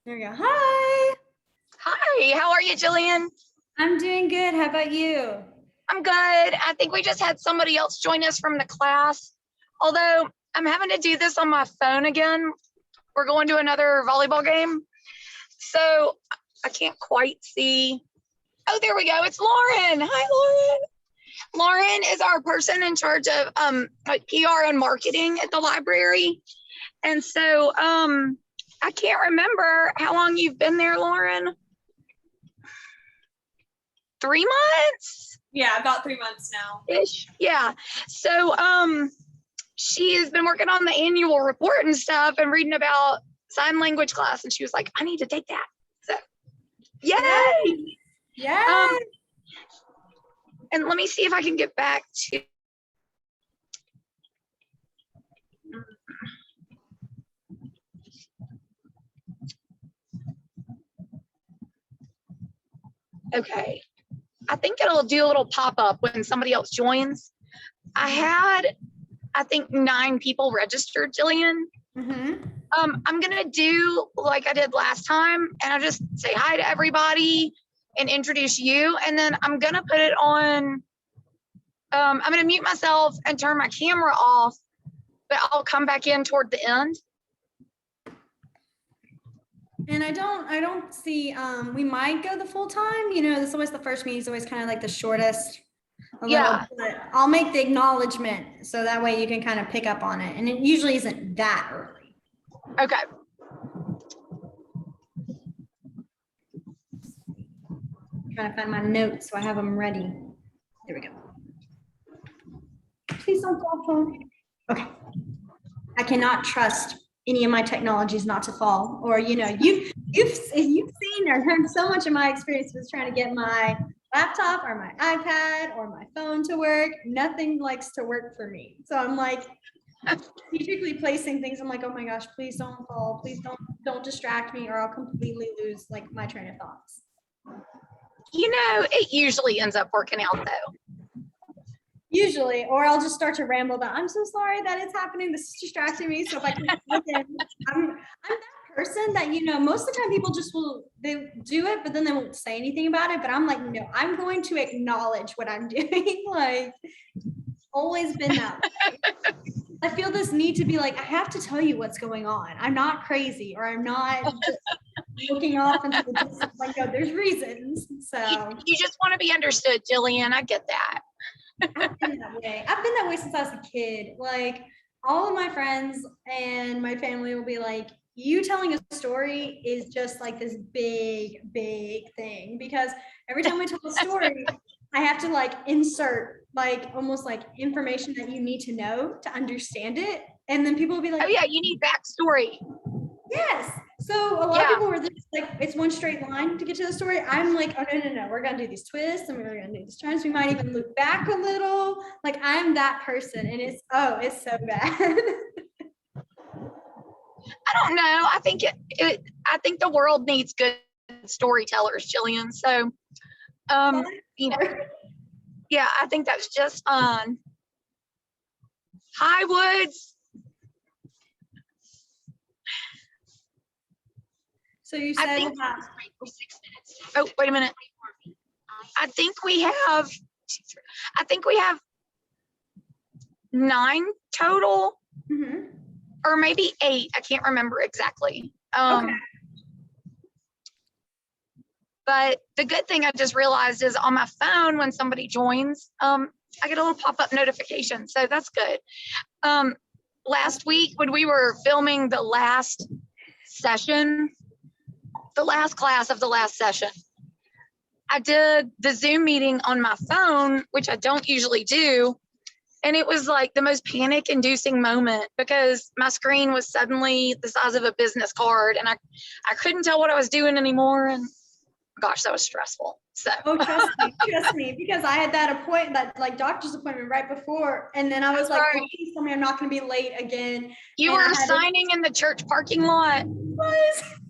There we go. Hi. Hi, how are you, Gillian? I'm doing good. How about you? I'm good. I think we just had somebody else join us from the class. Although I'm having to do this on my phone again. We're going to another volleyball game. So I can't quite see. Oh, there we go. It's Lauren. Hi, Lauren. Lauren is our person in charge of PR and marketing at the library. And so I can't remember how long you've been there, Lauren. 3 months? Yeah, about 3 months now. Ish. Yeah. So she has been working on the annual report and stuff and reading about sign language class, and she was like, I need to take that. So yay! Yeah. And let me see if I can get back to okay. I think it'll do a little pop-up when somebody else joins. I had, I think, 9 people registered, Gillian. Mm-hmm. I'm gonna do like I did last time, and I'll just say hi to everybody and introduce you, and then I'm gonna put it on. I'm gonna mute myself and turn my camera off, but I'll come back in toward the end. And I don't see, we might go the full time. You know, this is always the first meeting is always kind of like the shortest. Yeah. But I'll make the acknowledgement so that way you can kind of pick up on it. And it usually isn't that early. Okay. I'm trying to find my notes so I have them ready. There we go. Please don't fall, phone. Okay. I cannot trust any of my technologies not to fall. Or, you know, you've seen or heard so much of my experience with trying to get my laptop or my iPad or my phone to work. Nothing likes to work for me. So I'm like strategically placing things. I'm like, oh my gosh, please don't fall. Please don't distract me or I'll completely lose like my train of thoughts. You know, it usually ends up working out though. Usually, or I'll just start to ramble about, I'm so sorry that it's happening. This is distracting me. So if I can, I'm that person that, you know, most of the time people just they do it, but then they won't say anything about it. But I'm like, no, I'm going to acknowledge what I'm doing. Like, always been that way. I feel this need to be like, I have to tell you what's going on. I'm not crazy, or I'm not just looking off into the distance. Like, no, there's reasons. So you just want to be understood, Gillian. I get that. I've been that way. I've been that way since I was a kid. Like, all of my friends and my family will be like, you telling a story is just like this big thing, because every time we tell a story, I have to like insert like almost like information that you need to know to understand it. And then people will be like, oh yeah, you need backstory. Yes. So a lot of people were just like, it's one straight line to get to the story. I'm like, oh no, we're gonna do these twists and we're gonna do these turns. We might even loop back a little. Like, I'm that person, and it's so bad. I don't know. I think I think the world needs good storytellers, Gillian. So you know, yeah, I think that's just fun. Hi, Woods. So you said, I think for 6 minutes. Oh, wait a minute. I think we have 9 total, or maybe 8. I can't remember exactly. Okay. But the good thing I just realized is on my phone, when somebody joins, I get a little pop-up notification. So that's good. Last week when we were filming the last session, the last class of the last session, I did the Zoom meeting on my phone, which I don't usually do. And it was like the most panic inducing moment because my screen was suddenly the size of a business card and I couldn't tell what I was doing anymore. And gosh, that was stressful. So trust me, because I had that like doctor's appointment right before, and then I was like, oh, please tell me I'm not going to be late again. You were signing in the church parking lot.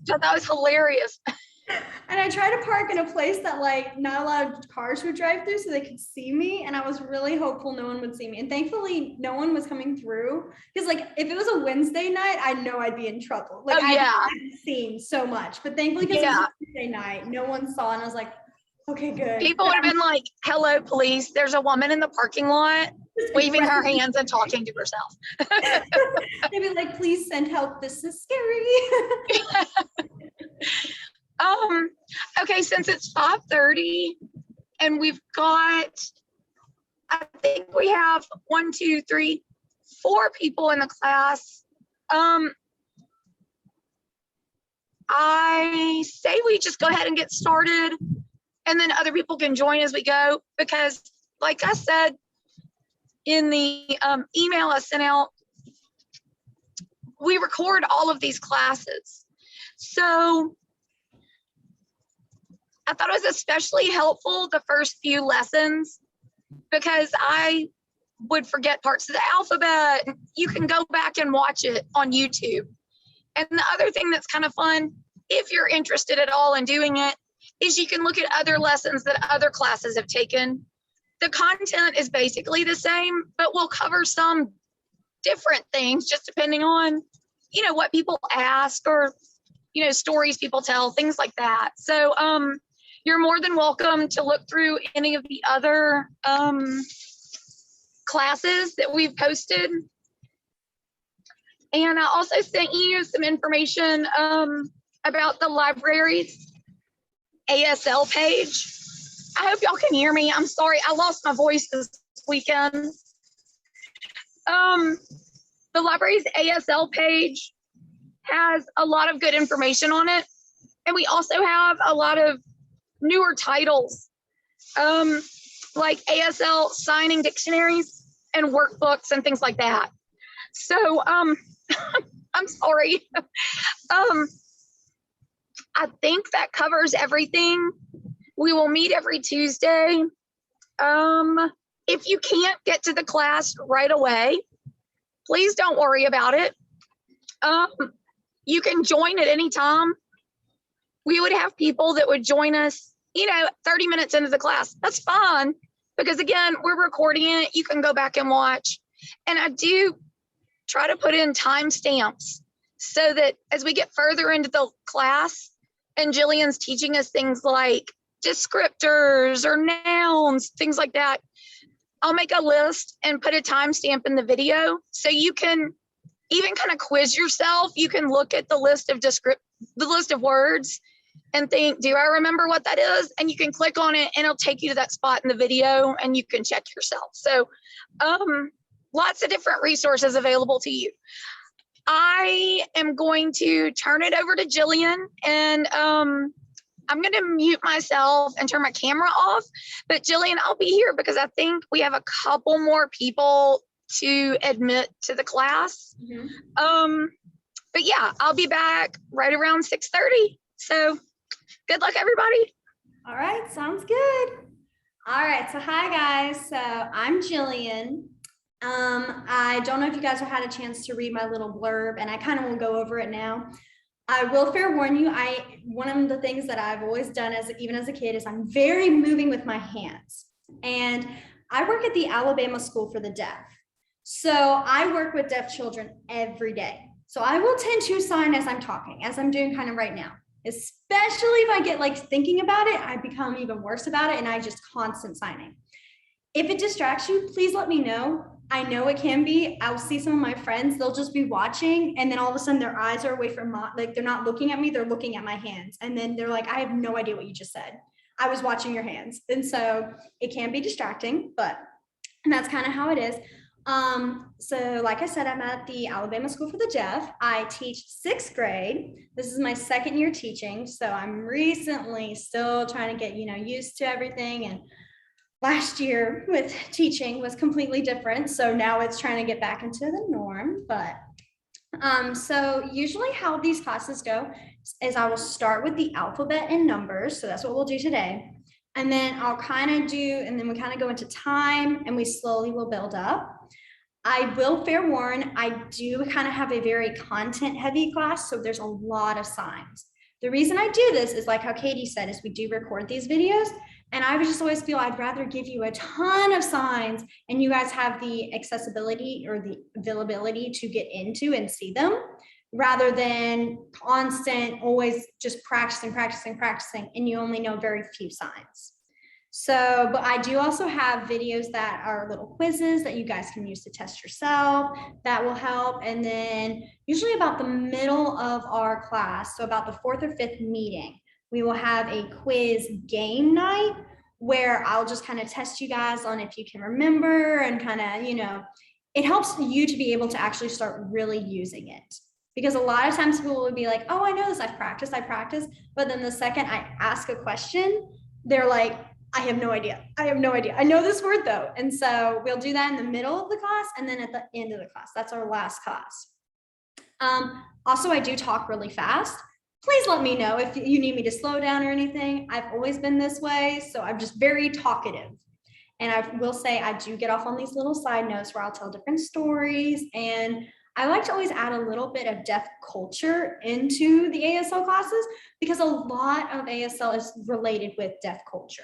So that was hilarious. And I tried to park in a place that like not a lot of cars would drive through so they could see me. And I was really hopeful no one would see me. And thankfully no one was coming through. Because like if it was a Wednesday night, I know I'd be in trouble. Like Oh yeah, I'd seen so much. But thankfully because it was yeah. a Wednesday night, no one saw. And I was like, okay, good. People would have been like, "Hello, police! There's a woman in the parking lot waving her hands and talking to herself." They'd be like, please send help. This is scary. Okay, since it's 5:30 and we've got, I think we have 1, 2, 3, 4 people in the class. I say we just go ahead and get started, and then other people can join as we go, because like I said in the email I sent out, we record all of these classes. So I thought it was especially helpful the first few lessons, because I would forget parts of the alphabet. You can go back and watch it on YouTube. And the other thing that's kind of fun, if you're interested at all in doing it, is you can look at other lessons that other classes have taken. The content is basically the same, but we'll cover some different things just depending on, you know, what people ask, or, you know, stories people tell, things like that. So you're more than welcome to look through any of the other classes that we've posted. And I also sent you some information about the library's ASL page. I hope y'all can hear me. I'm sorry, I lost my voice this weekend. The library's ASL page has a lot of good information on it. And we also have a lot of newer titles, like ASL signing dictionaries and workbooks and things like that. So I'm sorry. I think that covers everything. We will meet every Tuesday. If you can't get to the class right away, please don't worry about it. You can join at any time. We would have people that would join us, you know, 30 minutes into the class. That's fine, because again, we're recording it. You can go back and watch. And I do try to put in timestamps so that as we get further into the class and Gillian's teaching us things like descriptors or nouns, things like that, I'll make a list and put a timestamp in the video so you can even kind of quiz yourself. You can look at the list of words and think, do I remember what that is? And you can click on it and it'll take you to that spot in the video and you can check yourself. So lots of different resources available to you. I am going to turn it over to Gillian, and I'm going to mute myself and turn my camera off. But Gillian, I'll be here because I think we have a couple more people to admit to the class. Mm-hmm. But yeah, I'll be back right around 6:30. So good luck, everybody. All right, sounds good. All right, so hi guys. So I'm Gillian. I don't know if you guys have had a chance to read my little blurb, and I kind of will go over it now. I will fair warn you, one of the things that I've always done even as a kid is I'm very moving with my hands. And I work at the Alabama School for the Deaf. So I work with deaf children every day. So I will tend to sign as I'm talking, as I'm doing kind of right now. Especially if I get like thinking about it, I become even worse about it, and I just constant signing. If it distracts you, please let me know. I know it can be. I'll see some of my friends, they'll just be watching, and then all of a sudden their eyes are away from like they're not looking at me, they're looking at my hands. And then they're like, I have no idea what you just said. I was watching your hands. And so it can be distracting, and that's kind of how it is. So like I said, I'm at the Alabama School for the Deaf. I teach 6th grade. This is my 2nd year teaching. So I'm recently still trying to get, used to everything. And last year with teaching was completely different. So now it's trying to get back into the norm. But so usually how these classes go is I will start with the alphabet and numbers. So that's what we'll do today. And then I'll kind of and then we kind of go into time, and we slowly will build up. I will fair warn, I do kind of have a very content heavy class. So there's a lot of signs. The reason I do this is like how Katie said, is we do record these videos, and I would just always feel I'd rather give you a ton of signs and you guys have the accessibility or the availability to get into and see them, rather than constant, always just practicing, and you only know very few signs. So, but I do also have videos that are little quizzes that you guys can use to test yourself. That will help. And then usually about the middle of our class, so about the 4th or 5th meeting, we will have a quiz game night where I'll just kind of test you guys on if you can remember, and kind of, you know, it helps you to be able to actually start really using it. Because a lot of times people will be like, oh, I know this, I've practiced. But then the second I ask a question, they're like, I have no idea. I know this word though. And so we'll do that in the middle of the class and then at the end of the class. That's our last class. Also, I do talk really fast. Please let me know if you need me to slow down or anything. I've always been this way, so I'm just very talkative. And I will say I do get off on these little side notes where I'll tell different stories, and I like to always add a little bit of deaf culture into the ASL classes because a lot of ASL is related with deaf culture.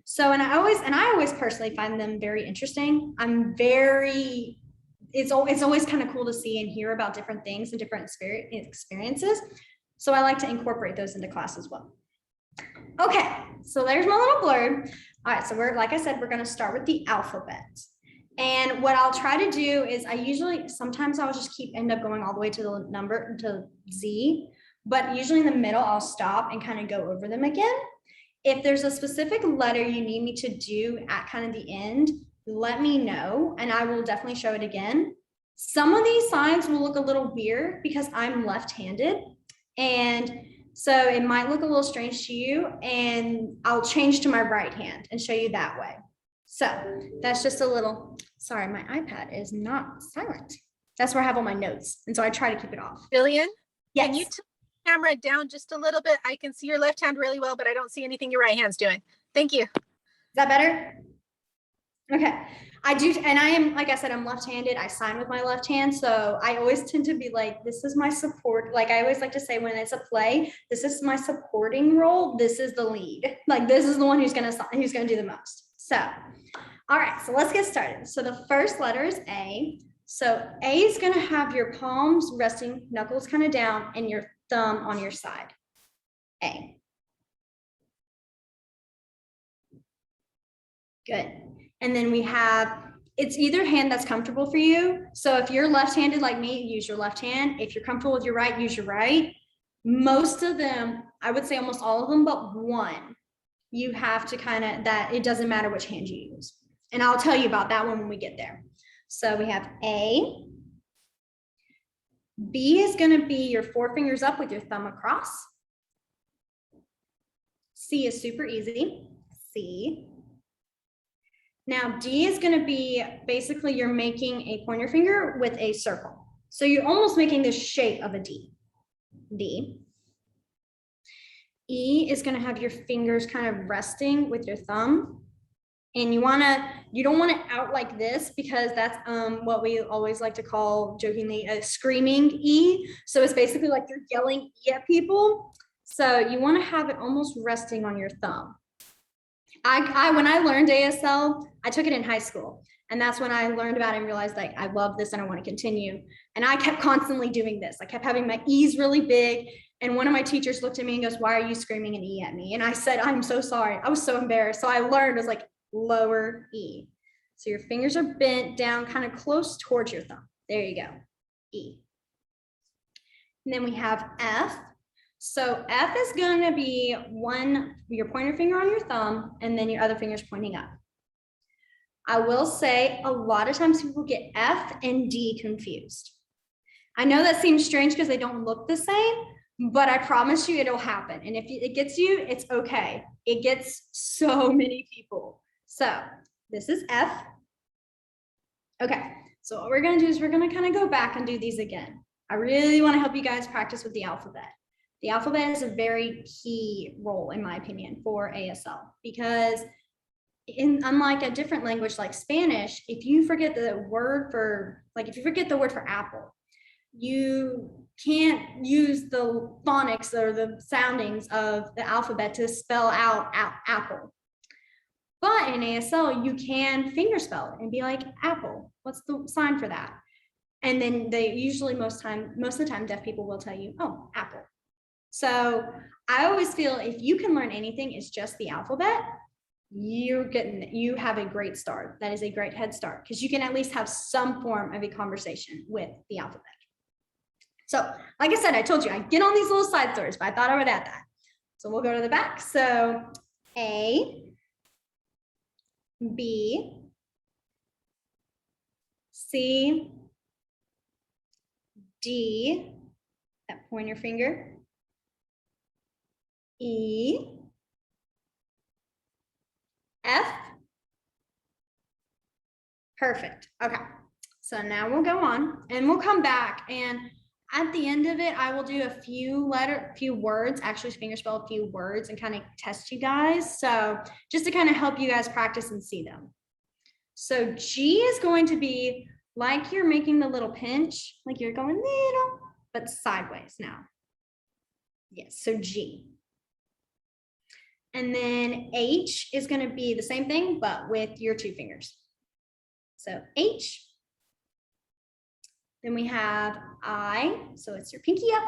So, and I always personally find them very interesting. It's always kind of cool to see and hear about different things and different experiences. So I like to incorporate those into class as well. Okay, so there's my little blurb. All right, so like I said, we're going to start with the alphabet. And what I'll try to do is sometimes I'll just end up going all the way to the number to Z, but usually in the middle, I'll stop and kind of go over them again. If there's a specific letter you need me to do at kind of the end, let me know and I will definitely show it again. Some of these signs will look a little weird because I'm left-handed, and so it might look a little strange to you, and I'll change to my right hand and show you that way. So that's just a little, sorry, my iPad is not silent. That's where I have all my notes, and so I try to keep it off. Gillian, yes. Can you tilt the camera down just a little bit? I can see your left hand really well, but I don't see anything your right hand's doing. Thank you. Is that better? Okay, I do, and I am, like I said, I'm left-handed. I sign with my left hand, so I always tend to be like, this is my support. Like I always like to say when it's a play, this is my supporting role. This is the lead. Like this is the one who's gonna do the most. So, all right, so let's get started. So the first letter is A. So A is gonna have your palms resting, knuckles kind of down, and your thumb on your side. A. Good. And then we have, it's either hand that's comfortable for you. So if you're left-handed like me, use your left hand. If you're comfortable with your right, use your right. Most of them, I would say almost all of them, but one, you have to that it doesn't matter which hand you use. And I'll tell you about that one when we get there. So we have A. B is going to be your 4 fingers up with your thumb across. C is super easy. C. Now D is going to be basically you're making a pointer finger with a circle. So you're almost making this shape of a D. D. E is going to have your fingers kind of resting with your thumb. And you don't want it out like this because that's what we always like to call jokingly a screaming E. So it's basically like you're yelling E at people. So you want to have it almost resting on your thumb. When I learned ASL, I took it in high school. And that's when I learned about it and realized like, I love this and I want to continue. And I kept constantly doing this. I kept having my E's really big. And one of my teachers looked at me and goes, why are you screaming an E at me? And I said, I'm so sorry. I was so embarrassed. So I learned, it was like lower E. So your fingers are bent down kind of close towards your thumb. There you go, E. And then we have F. So F is going to be your pointer finger on your thumb, and then your other finger's pointing up. I will say a lot of times people get F and D confused. I know that seems strange because they don't look the same, but I promise you it'll happen. And if it gets you, it's okay. It gets so many people. So this is F. Okay, so what we're going to do is we're going to kind of go back and do these again. I really want to help you guys practice with the alphabet. The alphabet is a very key role, in my opinion, for ASL because unlike a different language like Spanish, if you forget the word for apple, you can't use the phonics or the soundings of the alphabet to spell out apple. But in ASL, you can fingerspell and be like, apple, what's the sign for that? And then they usually most of the time, deaf people will tell you, oh, apple. So I always feel if you can learn anything, it's just the alphabet, you have a great start. That is a great head start because you can at least have some form of a conversation with the alphabet. So like I said, I told you I get on these little side stories, but I thought I would add that. So we'll go to the back. So A, B, C, D, that pointer finger, E, F. Perfect. Okay. So now we'll go on and we'll come back, and at the end of it, I will do a few words, actually fingerspell a few words and kind of test you guys. So just to kind of help you guys practice and see them. So G is going to be like you're making the little pinch, like you're going little, but sideways now. Yes, so G. And then H is going to be the same thing, but with your two fingers. So H. Then we have I, so it's your pinky up.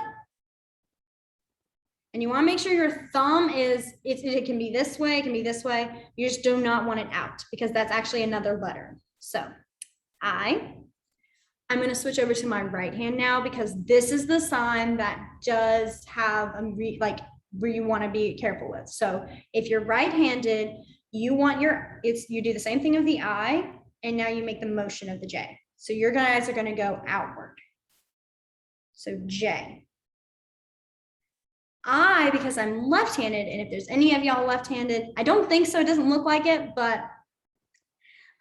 And you want to make sure your thumb is, it can be this way, it can be this way. You just do not want it out because that's actually another letter. So I'm going to switch over to my right hand now because this is the sign that does have where you want to be careful with. So if you're right-handed, you do the same thing of the I, and now you make the motion of the J. So your guys are going to go outward. So J. I, because I'm left-handed, and if there's any of y'all left-handed, I don't think so, it doesn't look like it, but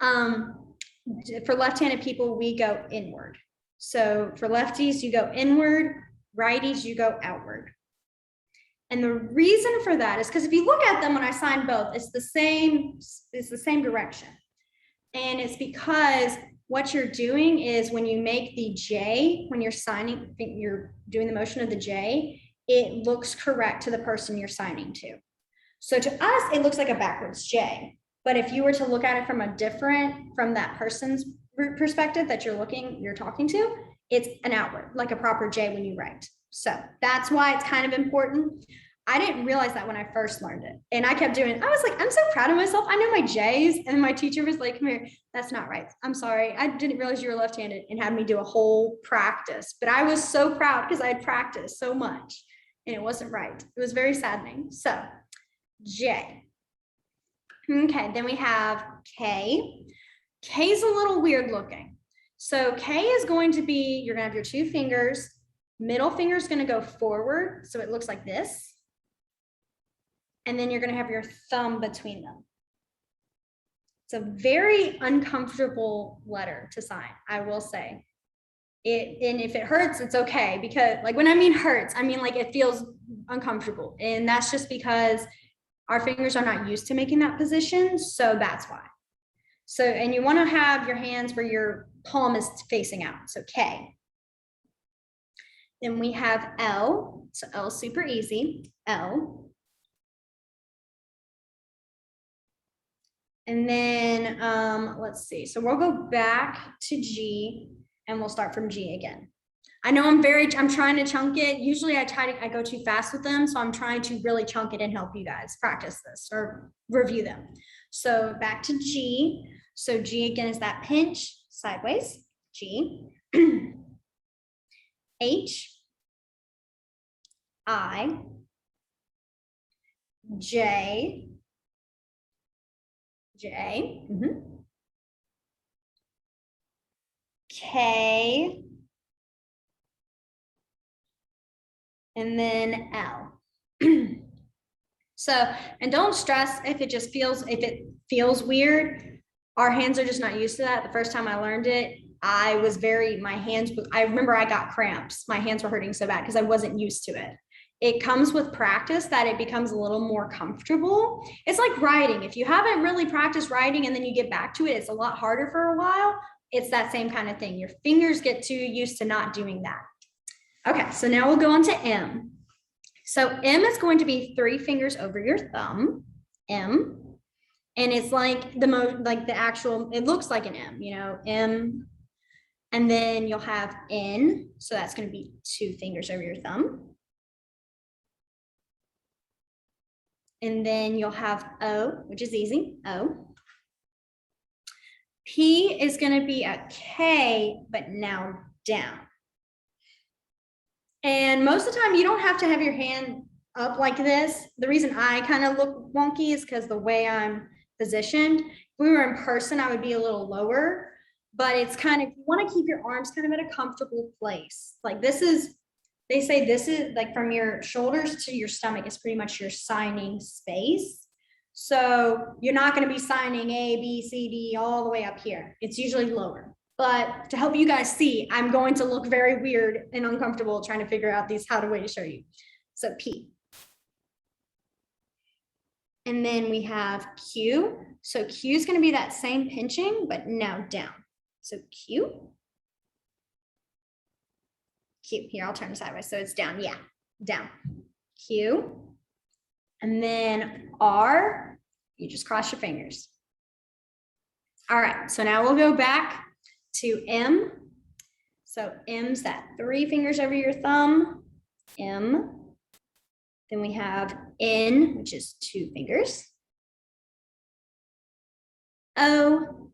for left-handed people, we go inward. So for lefties, you go inward, righties, you go outward. And the reason for that is because if you look at them when I sign both, it's the same direction. And it's because what you're doing is when you make the J, when you're signing, you're doing the motion of the J, it looks correct to the person you're signing to. So to us, it looks like a backwards J. But if you were to look at it from that person's perspective that you're talking to, it's an outward, like a proper J when you write. So that's why it's kind of important. I didn't realize that when I first learned it. And I kept doing it. I was like, I'm so proud of myself. I know my J's. And my teacher was like, come here, that's not right. I'm sorry. I didn't realize you were left-handed, and had me do a whole practice. But I was so proud because I had practiced so much and it wasn't right. It was very saddening. So J. Okay, then we have K. K is a little weird looking. So K is going to be, you're gonna have your two fingers, middle finger is gonna go forward. So it looks like this. And then you're gonna have your thumb between them. It's a very uncomfortable letter to sign, I will say. And if it hurts, it's okay, because like when I mean hurts, I mean like it feels uncomfortable. And that's just because our fingers are not used to making that position. So that's why. So, and you want to have your hands where your palm is facing out. So K. Then we have L. So L, super easy. L. And then let's see. So we'll go back to G and we'll start from G again. I know I'm trying to chunk it. Usually I go too fast with them. So I'm trying to really chunk it and help you guys practice this or review them. So back to G. So G again is that pinch sideways, G. H, I, J, J, K, and then L. So, and don't stress if it feels weird. Our hands are just not used to that. The first time I learned it, I remember I got cramps. My hands were hurting so bad because I wasn't used to it. It comes with practice that it becomes a little more comfortable. It's like writing. If you haven't really practiced writing and then you get back to it, it's a lot harder for a while. It's that same kind of thing. Your fingers get too used to not doing that. Okay, so now we'll go on to M. So M is going to be 3 fingers over your thumb, M. And it's like the actual, it looks like an M, you know, M. And then you'll have N. So that's going to be 2 fingers over your thumb. And then you'll have O, which is easy, O. P is going to be a K, but now down. And most of the time, you don't have to have your hand up like this. The reason I kind of look wonky is because the way I'm positioned. If we were in person, I would be a little lower, but it's kind of, you want to keep your arms kind of at a comfortable place. Like this is, they say this is like from your shoulders to your stomach is pretty much your signing space. So you're not going to be signing A, B, C, D all the way up here. It's usually lower. But to help you guys see, I'm going to look very weird and uncomfortable trying to figure out how to show you. So P. And then we have Q. So Q is going to be that same pinching, but now down. So Q. Q. Here, I'll turn sideways. So it's down. Yeah, down. Q. And then R, you just cross your fingers. All right, so now we'll go back to M. So M's that 3 fingers over your thumb, M. Then we have N, which is 2 fingers. O.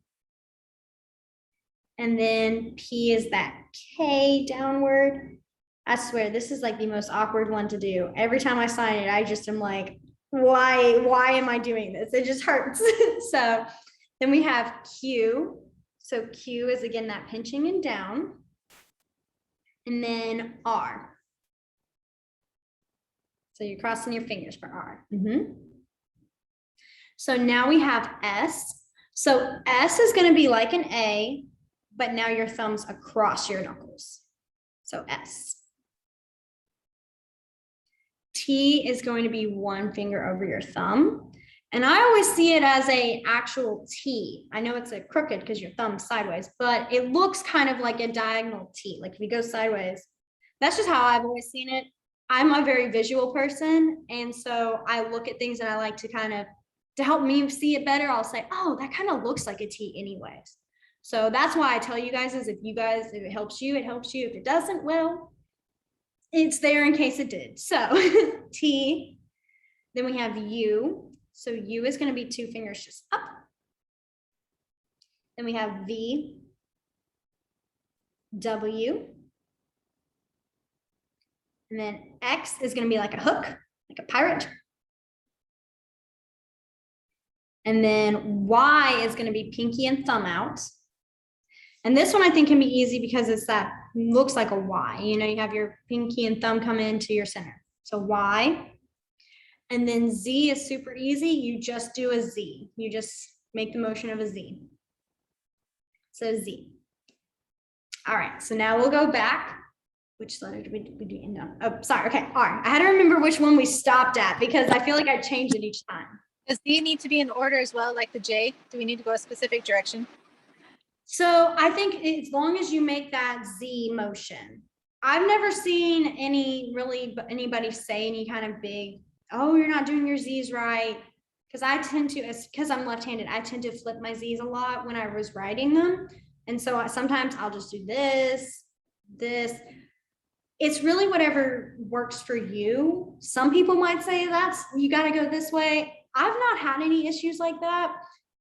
And then P is that K downward. I swear, this is like the most awkward one to do. Every time I sign it, I just am like, why am I doing this? It just hurts. So then we have Q. So Q is again that pinching and down. And then R. So you're crossing your fingers for R. So now we have S. So S is going to be like an A, but now your thumb's across your knuckles. So S. T is going to be 1 finger over your thumb. And I always see it as a actual T. I know it's a crooked because your thumb's sideways, but it looks kind of like a diagonal T. Like if you go sideways, that's just how I've always seen it. I'm a very visual person. And so I look at things and I like to kind of, to help me see it better, I'll say, oh, that kind of looks like a T anyways. So that's why I tell you guys is if it helps you, it helps you. If it doesn't, well, it's there in case it did. So T, then we have U. So U is going to be 2 fingers just up. Then we have V, W, and then X is going to be like a hook, like a pirate. And then Y is going to be pinky and thumb out. And this one I think can be easy because it's that looks like a Y. You know, you have your pinky and thumb come into your center. So Y. And then Z is super easy. You just do a Z. You just make the motion of a Z. So Z. All right, so now we'll go back. Which letter did we do end on? Oh, sorry, okay, R. I had to remember which one we stopped at because I feel like I changed it each time. Does Z need to be in order as well, like the J? Do we need to go a specific direction? So I think as long as you make that Z motion, I've never seen anybody say any kind of big, oh, you're not doing your Z's right. Because I'm left-handed, I tend to flip my Z's a lot when I was writing them. And so sometimes I'll just do this. It's really whatever works for you. Some people might say you got to go this way. I've not had any issues like that.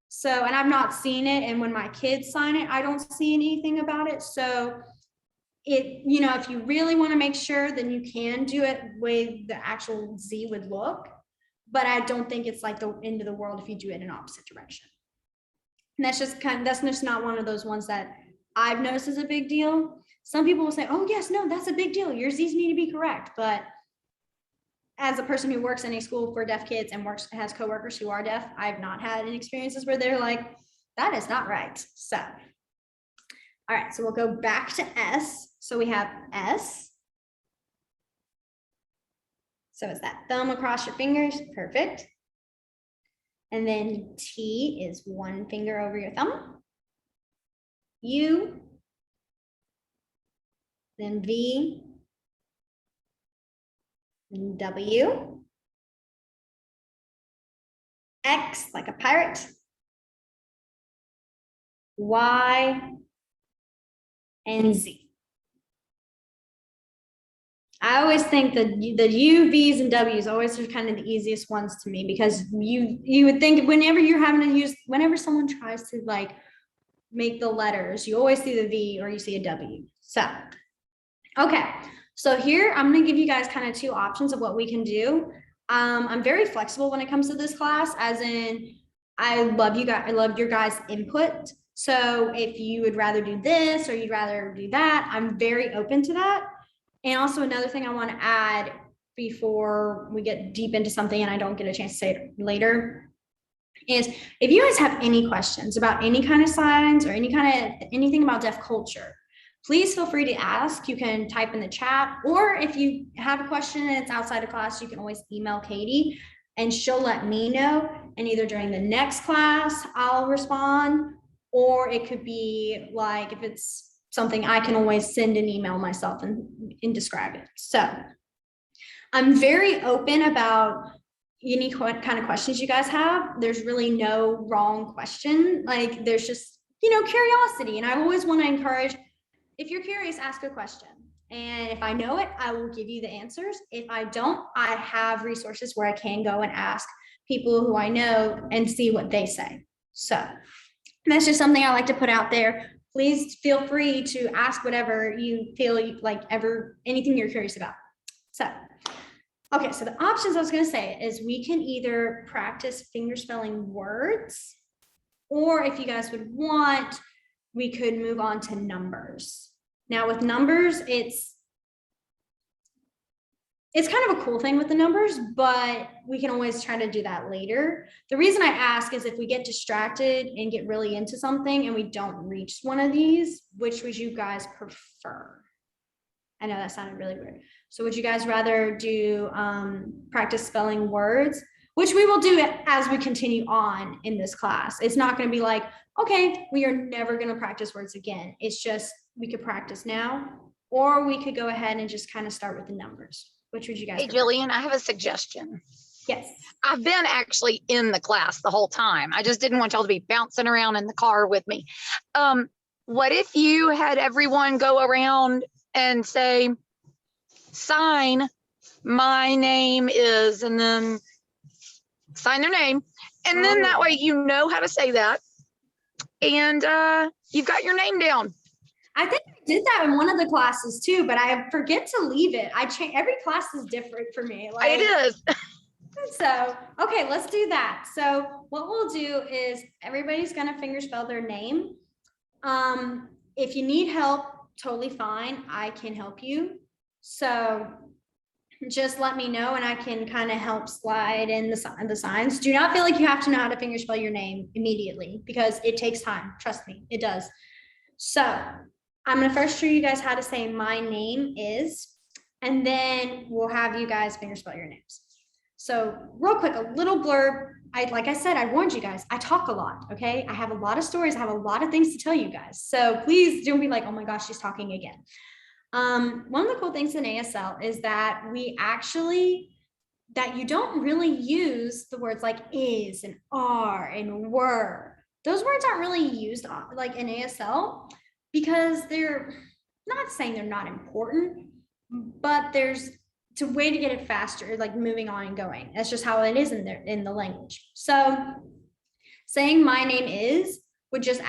So, and I've not seen it. And when my kids sign it, I don't see anything about it. So if you really want to make sure, then you can do it the way the actual Z would look. But I don't think it's like the end of the world if you do it in opposite direction. And that's just not one of those ones that I've noticed is a big deal. Some people will say, oh yes, no, that's a big deal. Your Z's need to be correct. But as a person who works in a school for deaf kids and has coworkers who are deaf, I've not had any experiences where they're like, that is not right. So, all right, so we'll go back to S. So we have S. So it's that thumb across your fingers, perfect. And then T is 1 finger over your thumb. U. Then V. W, X like a pirate, Y, and Z. I always think that the U, V's, and W's always are kind of the easiest ones to me because you would think whenever you're having to use, whenever someone tries to like make the letters, you always see the V or you see a W. So, okay. So here I'm going to give you guys kind of two options of what we can do. I'm very flexible when it comes to this class, as in I love you guys. I love your guys' input. So if you would rather do this or you'd rather do that, I'm very open to that. And also another thing I want to add before we get deep into something and I don't get a chance to say it later is if you guys have any questions about any kind of signs or anything about deaf culture, please feel free to ask. You can type in the chat, or if you have a question and it's outside of class, you can always email Katie and she'll let me know. And either during the next class, I'll respond, or it could be like, if it's something I can always send an email myself and describe it. So I'm very open about any kind of questions you guys have. There's really no wrong question. Like there's just, curiosity. And I always want to encourage, if you're curious, ask a question. And if I know it, I will give you the answers. If I don't, I have resources where I can go and ask people who I know and see what they say. So that's just something I like to put out there. Please feel free to ask whatever you feel like anything you're curious about. So, okay, so the options I was going to say is we can either practice fingerspelling words, or if you guys would want, we could move on to numbers. Now with numbers, it's kind of a cool thing with the numbers, but we can always try to do that later. The reason I ask is if we get distracted and get really into something and we don't reach one of these, which would you guys prefer? I know that sounded really weird. So would you guys rather do practice spelling words, which we will do it as we continue on in this class. It's not going to be like, okay, we are never going to practice words again. It's just, we could practice now, or we could go ahead and just kind of start with the numbers. Which would you guys Hey, prefer? Gillian, I have a suggestion. Yes. I've been actually in the class the whole time. I just didn't want y'all to be bouncing around in the car with me. What if you had everyone go around and say, sign, my name is, and then sign their name. And then that way you know how to say that. And you've got your name down. I think I did that in one of the classes too, but I forget to leave it. Every class is different for me. It is. So, okay, let's do that. So what we'll do is everybody's going to fingerspell their name. If you need help, totally fine. I can help you. So just let me know and I can kind of help slide in the signs. Do not feel like you have to know how to fingerspell your name immediately because it takes time. Trust me, it does. So I'm going to first show you guys how to say my name is, and then we'll have you guys fingerspell your names. So real quick, a little blurb. Like I said, I warned you guys, I talk a lot, okay? I have a lot of stories. I have a lot of things to tell you guys. So please don't be like, oh my gosh, she's talking again. One of the cool things in ASL is that you don't really use the words like is and are and were. Those words aren't really used like in ASL because they're not saying they're not important, but there's a way to get it faster, like moving on and going. That's just how it is in the language. So saying my name is would just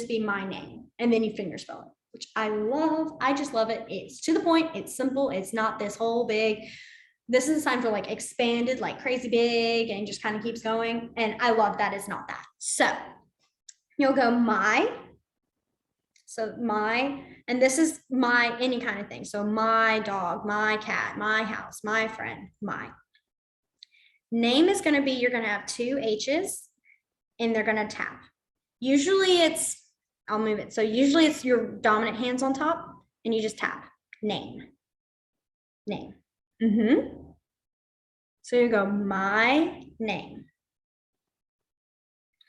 be my name, and then you fingerspell it, which I love. I just love it. It's to the point. It's simple. It's not this whole big. This is a sign for like expanded, like crazy big, and just kind of keeps going. And I love that it's not that. So you'll go my. So my, and this is my any kind of thing. So my dog, my cat, my house, my friend, my. Name is going to be, you're going to have two H's and they're going to tap. Usually I'll move it. So usually it's your dominant hands on top and you just tap name. So you go my name.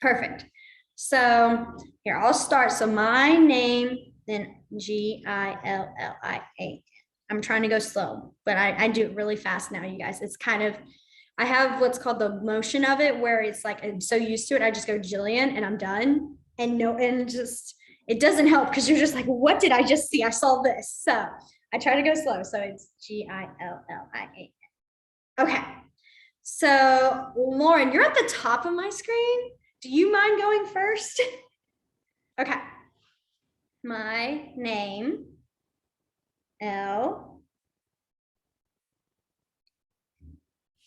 Perfect. So here, I'll start. So my name, then Gillian. I'm trying to go slow, but I do it really fast now, you guys. It's kind of, I have what's called the motion of it, where it's like, I'm so used to it. I just go Jillian and I'm done. And no, and just, it doesn't help because you're just like, what did I just see? I saw this. So I try to go slow. So it's Gillian. Okay. So Lauren, you're at the top of my screen. Do you mind going first? Okay. My name, L.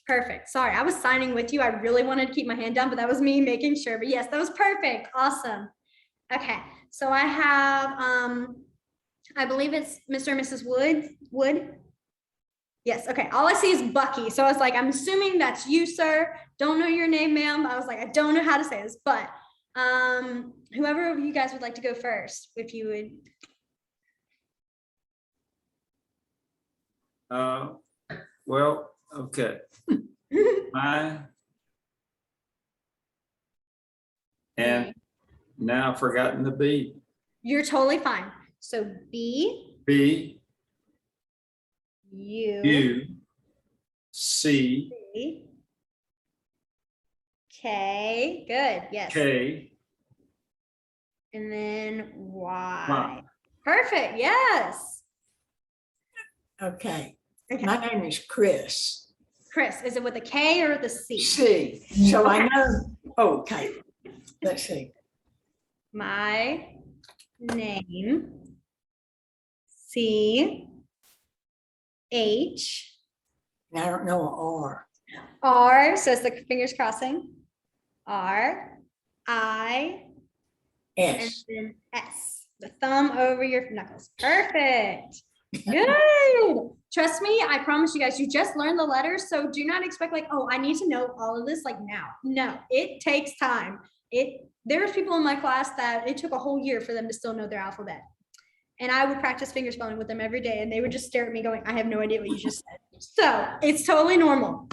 Perfect. Sorry, I was signing with you. I really wanted to keep my hand down, but that was me making sure. But yes, that was perfect. Awesome. Okay. So I have, I believe it's Mr. and Mrs. Wood. Yes. Okay. All I see is Bucky. So I was like, I'm assuming that's you, sir. Don't know your name, ma'am. I was like, I don't know how to say this, but whoever of you guys would like to go first, if you would. Well, okay. And now I've forgotten the B. You're totally fine. So B, U, C, C, K, good, yes. K. And then Y. Y. Perfect, yes. Okay, Okay. my name is Chris. Chris, is it with a K or with a C? C. So I know, okay, let's see. My name, C, H, And I don't know a R. R, so it's the fingers crossing. R, I, and S. then S. The thumb over your knuckles. Perfect. Good. Trust me, I promise you guys, you just learned the letters. So do not expect like, oh, I need to know all of this like now. No, it takes time. There's people in my class that it took a whole year for them to still know their alphabet. And I would practice fingerspelling with them every day. And they would just stare at me going, I have no idea what you just said. So it's totally normal.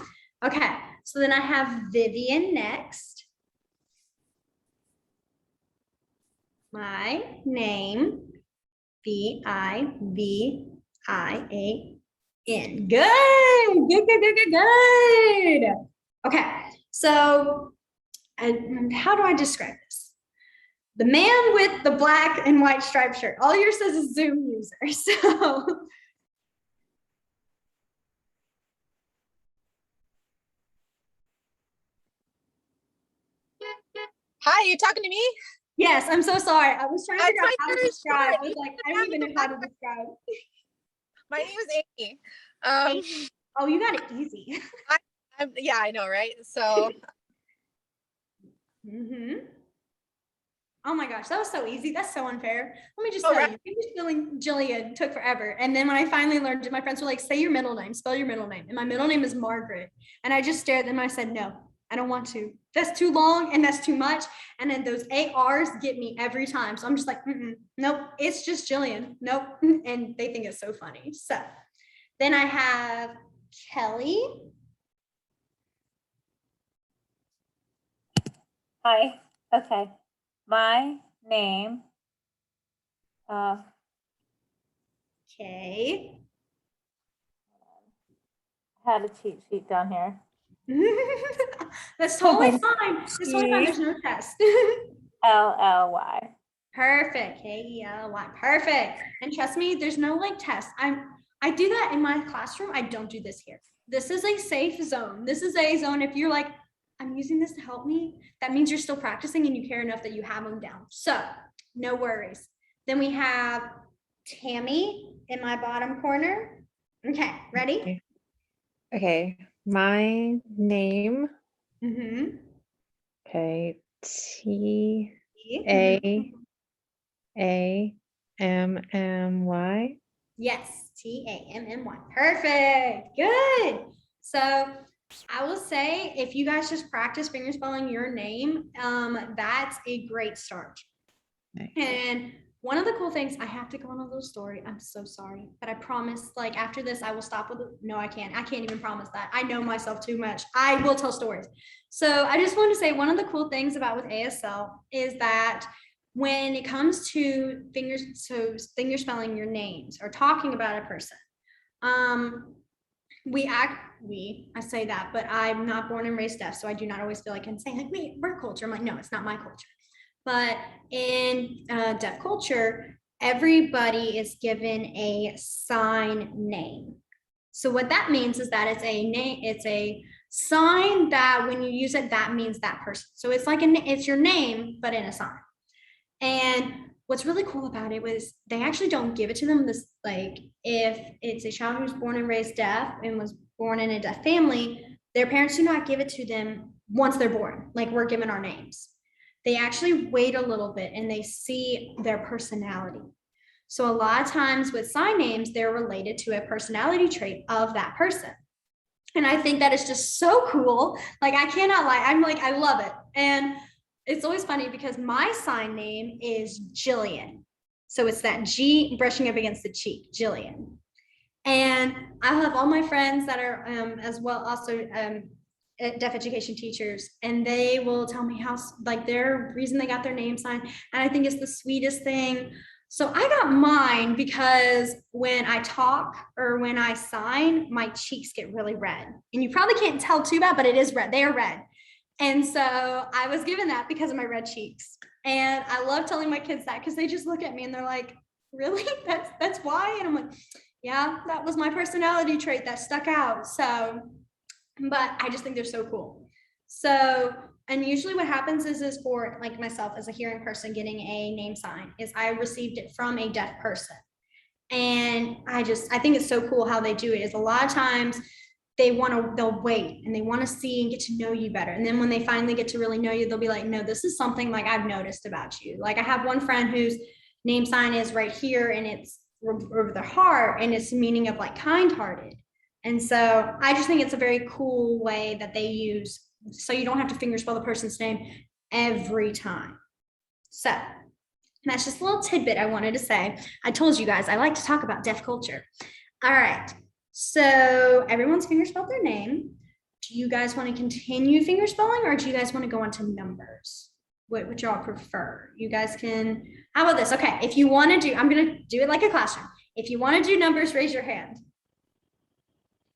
Okay. So then I have Vivian next. My name, Vivian. Good, good, good, good, good, good. Okay, so and how do I describe this? The man with the black and white striped shirt. All yours says is Zoom user. So Hi, you talking to me? yes, I'm so sorry. I was trying to That's figure out my how to first describe. word. I was like, I don't even know how to describe. My name is Amy. Oh, you got it easy. Yeah, I know, right? So Oh my gosh, that was so easy. That's so unfair. Let me just Oh, tell right. you, fingerspelling Gillian took forever. And then when I finally learned it, my friends were like, say your middle name, spell your middle name. And my middle name is Margaret. And I just stared at them and I said, no, I don't want to. That's too long and that's too much. And then those ARs get me every time. So I'm just like, nope, it's just Gillian. Nope. And they think it's so funny. So then I have Kelly. Hi, okay. My name, Okay. I had a cheat sheet down here. That's totally fine. It's totally fine. There's no test. LLY. Perfect. K-E-L-Y. Perfect. And trust me, there's no like test. I do that in my classroom. I don't do this here. This is a safe zone. This is a zone. If you're like, I'm using this to help me, that means you're still practicing and you care enough that you have them down. So no worries. Then we have Tammy in my bottom corner. Okay, ready? Okay, my name, Mm-hmm. okay, Tammy. Yes, Tammy. Perfect. Good. So I will say if you guys just practice fingerspelling your name, that's a great start. Nice. And one of the cool things, I have to go on a little story. I'm so sorry, but I promise like after this, I will stop with it. No, I can't even promise that. I know myself too much. I will tell stories. So I just want to say one of the cool things about with ASL is that when it comes to fingerspelling your names or talking about a person, I say that, but I'm not born and raised deaf, so I do not always feel like I can say like, wait, we're culture. I'm like, no, it's not my culture. But in deaf culture, everybody is given a sign name. So what that means is that it's a name, it's a sign that when you use it, that means that person. So it's like it's your name, but in a sign. And what's really cool about it was they actually don't give it to them this, like if it's a child who's born and raised deaf and was born in a deaf family, their parents do not give it to them once they're born, like we're given our names. They actually wait a little bit and they see their personality. So a lot of times with sign names, they're related to a personality trait of that person. And I think that is just so cool. Like, I cannot lie. I'm like, I love it. And it's always funny because my sign name is Gillian. So it's that G brushing up against the cheek, Gillian. And I have all my friends that are as well also deaf education teachers, and they will tell me how like their reason they got their name signed. And I think it's the sweetest thing. So I got mine because when I talk or when I sign, my cheeks get really red. And you probably can't tell too bad, but it is red. They are red. And so I was given that because of my red cheeks. And I love telling my kids that because they just look at me and they're like, really? That's why? And I'm like, yeah, that was my personality trait that stuck out. So, but I just think they're so cool. So, and usually what happens is for like myself as a hearing person getting a name sign is I received it from a deaf person. And I think it's so cool how they do it is a lot of times they'll wait and they want to see and get to know you better. And then when they finally get to really know you, they'll be like, no, this is something like I've noticed about you. Like I have one friend whose name sign is right here and it's over the heart and it's the meaning of like kind-hearted. And so I just think it's a very cool way that they use so you don't have to fingerspell the person's name every time. So that's just a little tidbit I wanted to say. I told you guys I like to talk about deaf culture. All right. So everyone's fingerspelled their name. Do you guys want to continue fingerspelling or do you guys want to go on to numbers? What would y'all prefer? You guys can, how about this? Okay, if you want to do, I'm going to do it like a classroom. If you want to do numbers, raise your hand.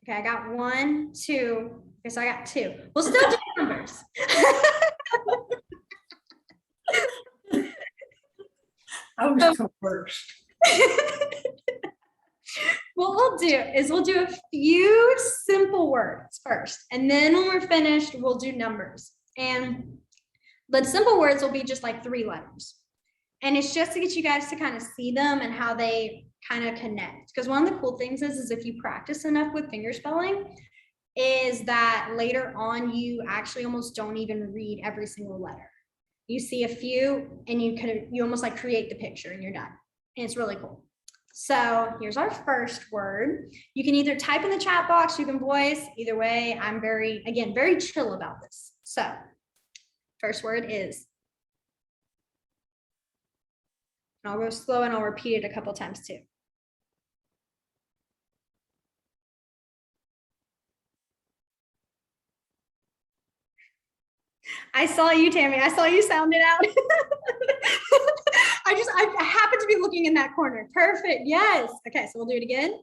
Okay, I got 1, 2. Okay, so I got 2. We'll still do numbers. I was go first. What we'll do is we'll do a few simple words first, and then when we're finished, we'll do numbers. And the simple words will be just like 3 letters. And it's just to get you guys to kind of see them and how they kind of connect. Because one of the cool things is if you practice enough with fingerspelling, is that later on you actually almost don't even read every single letter. You see a few and you almost like create the picture and you're done. And it's really cool. So here's our first word. You can either type in the chat box, you can voice, either way. I'm very chill about this. So first word is, and I'll go slow and I'll repeat it a couple times too. I saw you, Tammy. I saw you sound it out. I happened to be looking in that corner. Perfect. Yes. Okay, so we'll do it again.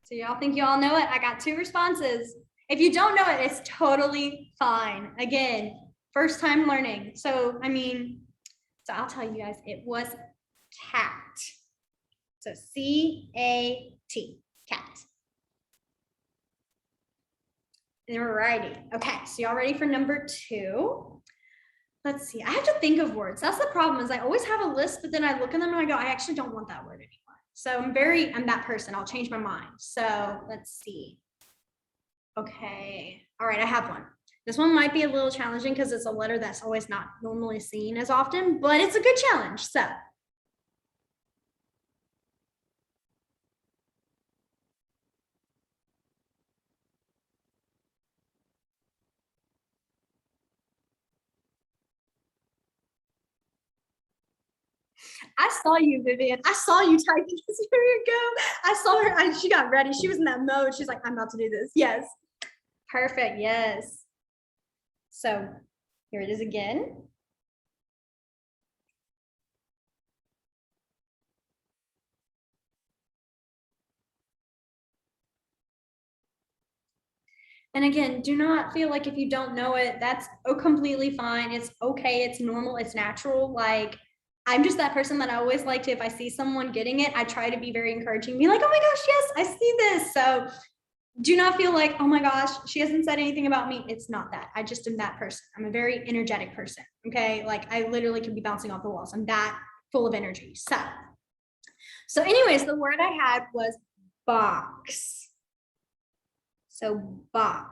So y'all think y'all know it? I got 2 responses. If you don't know it, it's totally fine. Again, first time learning. So, so I'll tell you guys, it was cat. So C-A-T, cat. Alrighty. Okay, so y'all ready for number 2? Let's see. I have to think of words. That's the problem is I always have a list, but then I look at them and I go, I actually don't want that word anymore. So I'm that person. I'll change my mind. So let's see. Okay. All right, I have one. This one might be a little challenging because it's a letter that's always not normally seen as often, but it's a good challenge. So I saw you, Vivian. I saw you typing. Here you go. I saw her. She got ready. She was in that mode. She's like, I'm about to do this. Yes. Perfect, yes. So here it is again. And again, do not feel like if you don't know it, that's completely fine. It's okay. It's normal. It's natural. Like, I'm just that person that I always like to, if I see someone getting it, I try to be very encouraging, be like, oh my gosh, yes, I see this. So do not feel like, oh my gosh, she hasn't said anything about me. It's not that. I just am that person. I'm a very energetic person. Okay. Like, I literally can be bouncing off the walls. I'm that full of energy. So anyways, the word I had was box. So box.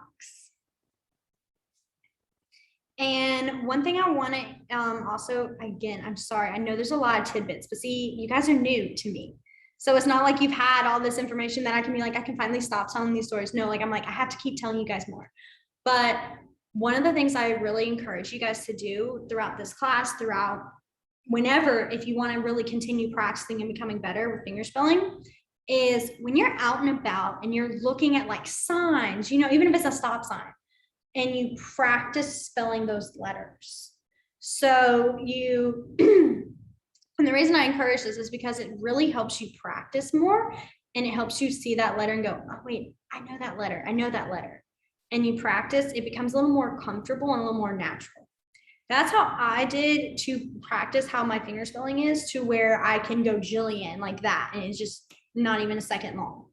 And one thing I want to also, again, I'm sorry, I know there's a lot of tidbits, but see, you guys are new to me. So it's not like you've had all this information that I can be like, I can finally stop telling these stories. No, like I'm like, I have to keep telling you guys more. But one of the things I really encourage you guys to do throughout this class, throughout whenever, if you want to really continue practicing and becoming better with fingerspelling, is when you're out and about and you're looking at like signs, you know, even if it's a stop sign, and you practice spelling those letters. So you, and the reason I encourage this is because it really helps you practice more, and it helps you see that letter and go, oh wait, I know that letter, I know that letter. And you practice, it becomes a little more comfortable and a little more natural. That's how I did to practice how my finger spelling is, to where I can go Gillian like that, and it's just not even a second long.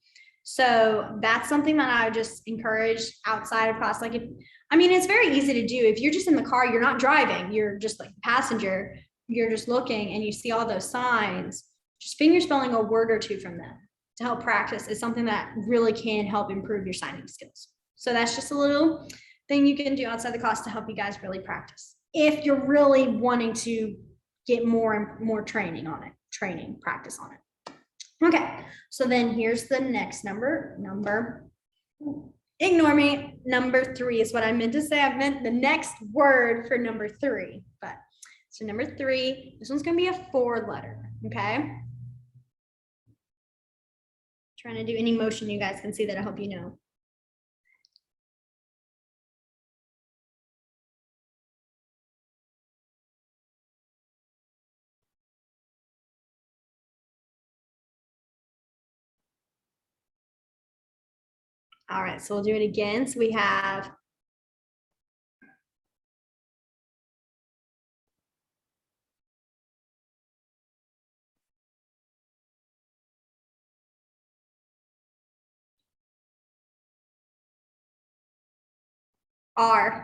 So that's something that I would just encourage outside of class. Like, if, I mean, it's very easy to do. If you're just in the car, you're not driving, you're just like passenger, you're just looking and you see all those signs, just finger spelling a word or two from them to help practice is something that really can help improve your signing skills. So that's just a little thing you can do outside the class to help you guys really practice. If you're really wanting to get more and more training on it, practice on it. Okay, so then here's the next number, ignore me, number 3 is what I meant to say. I meant the next word for number 3, but so number 3, this one's gonna be a 4-letter, okay? Trying to do any motion you guys can see that I hope you know. All right, so we'll do it again. So we have R.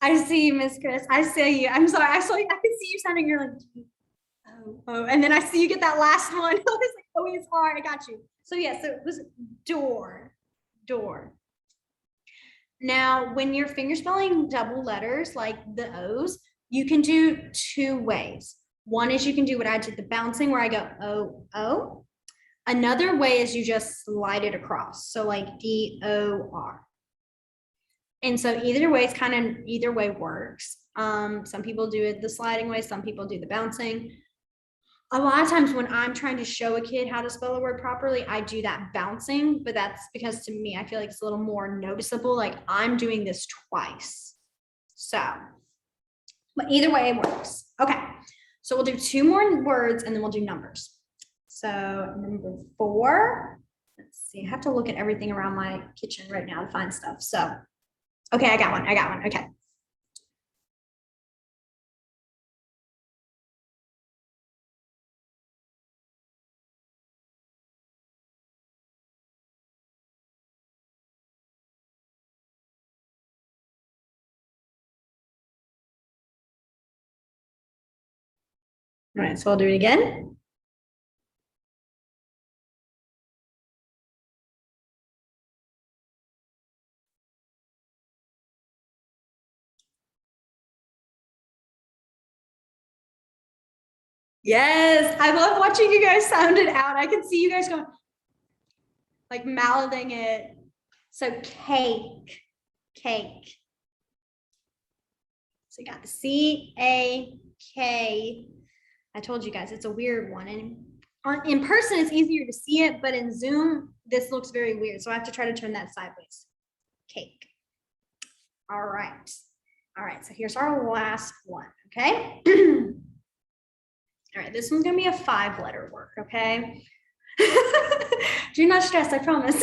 I see you, Miss Chris. I see you. I'm sorry. I can see you sounding. You're like, oh, and then I see you get that last one. I was like, oh, it's R. I got you. So yeah, so it was door. Now, when you're finger spelling double letters like the O's, you can do 2 ways. One is you can do what I did, the bouncing, where I go O O. Another way is you just slide it across. So like DOR. And so either way, either way works. Some people do it the sliding way, some people do the bouncing. A lot of times when I'm trying to show a kid how to spell a word properly, I do that bouncing, but that's because to me, I feel like it's a little more noticeable. Like I'm doing this twice. So, but either way it works. Okay. So we'll do 2 more words and then we'll do numbers. So number 4, let's see, I have to look at everything around my kitchen right now to find stuff. So, okay, I got one. Okay. All right, so I'll do it again. Yes, I love watching you guys sound it out. I can see you guys going, like mouthing it. So cake. So you got the C-A-K. I told you guys it's a weird one. And in person, it's easier to see it, but in Zoom, this looks very weird. So I have to try to turn that sideways. Cake. All right. All right, so here's our last one, okay? All right, this one's gonna be a 5-letter word, okay? Do not stress, I promise.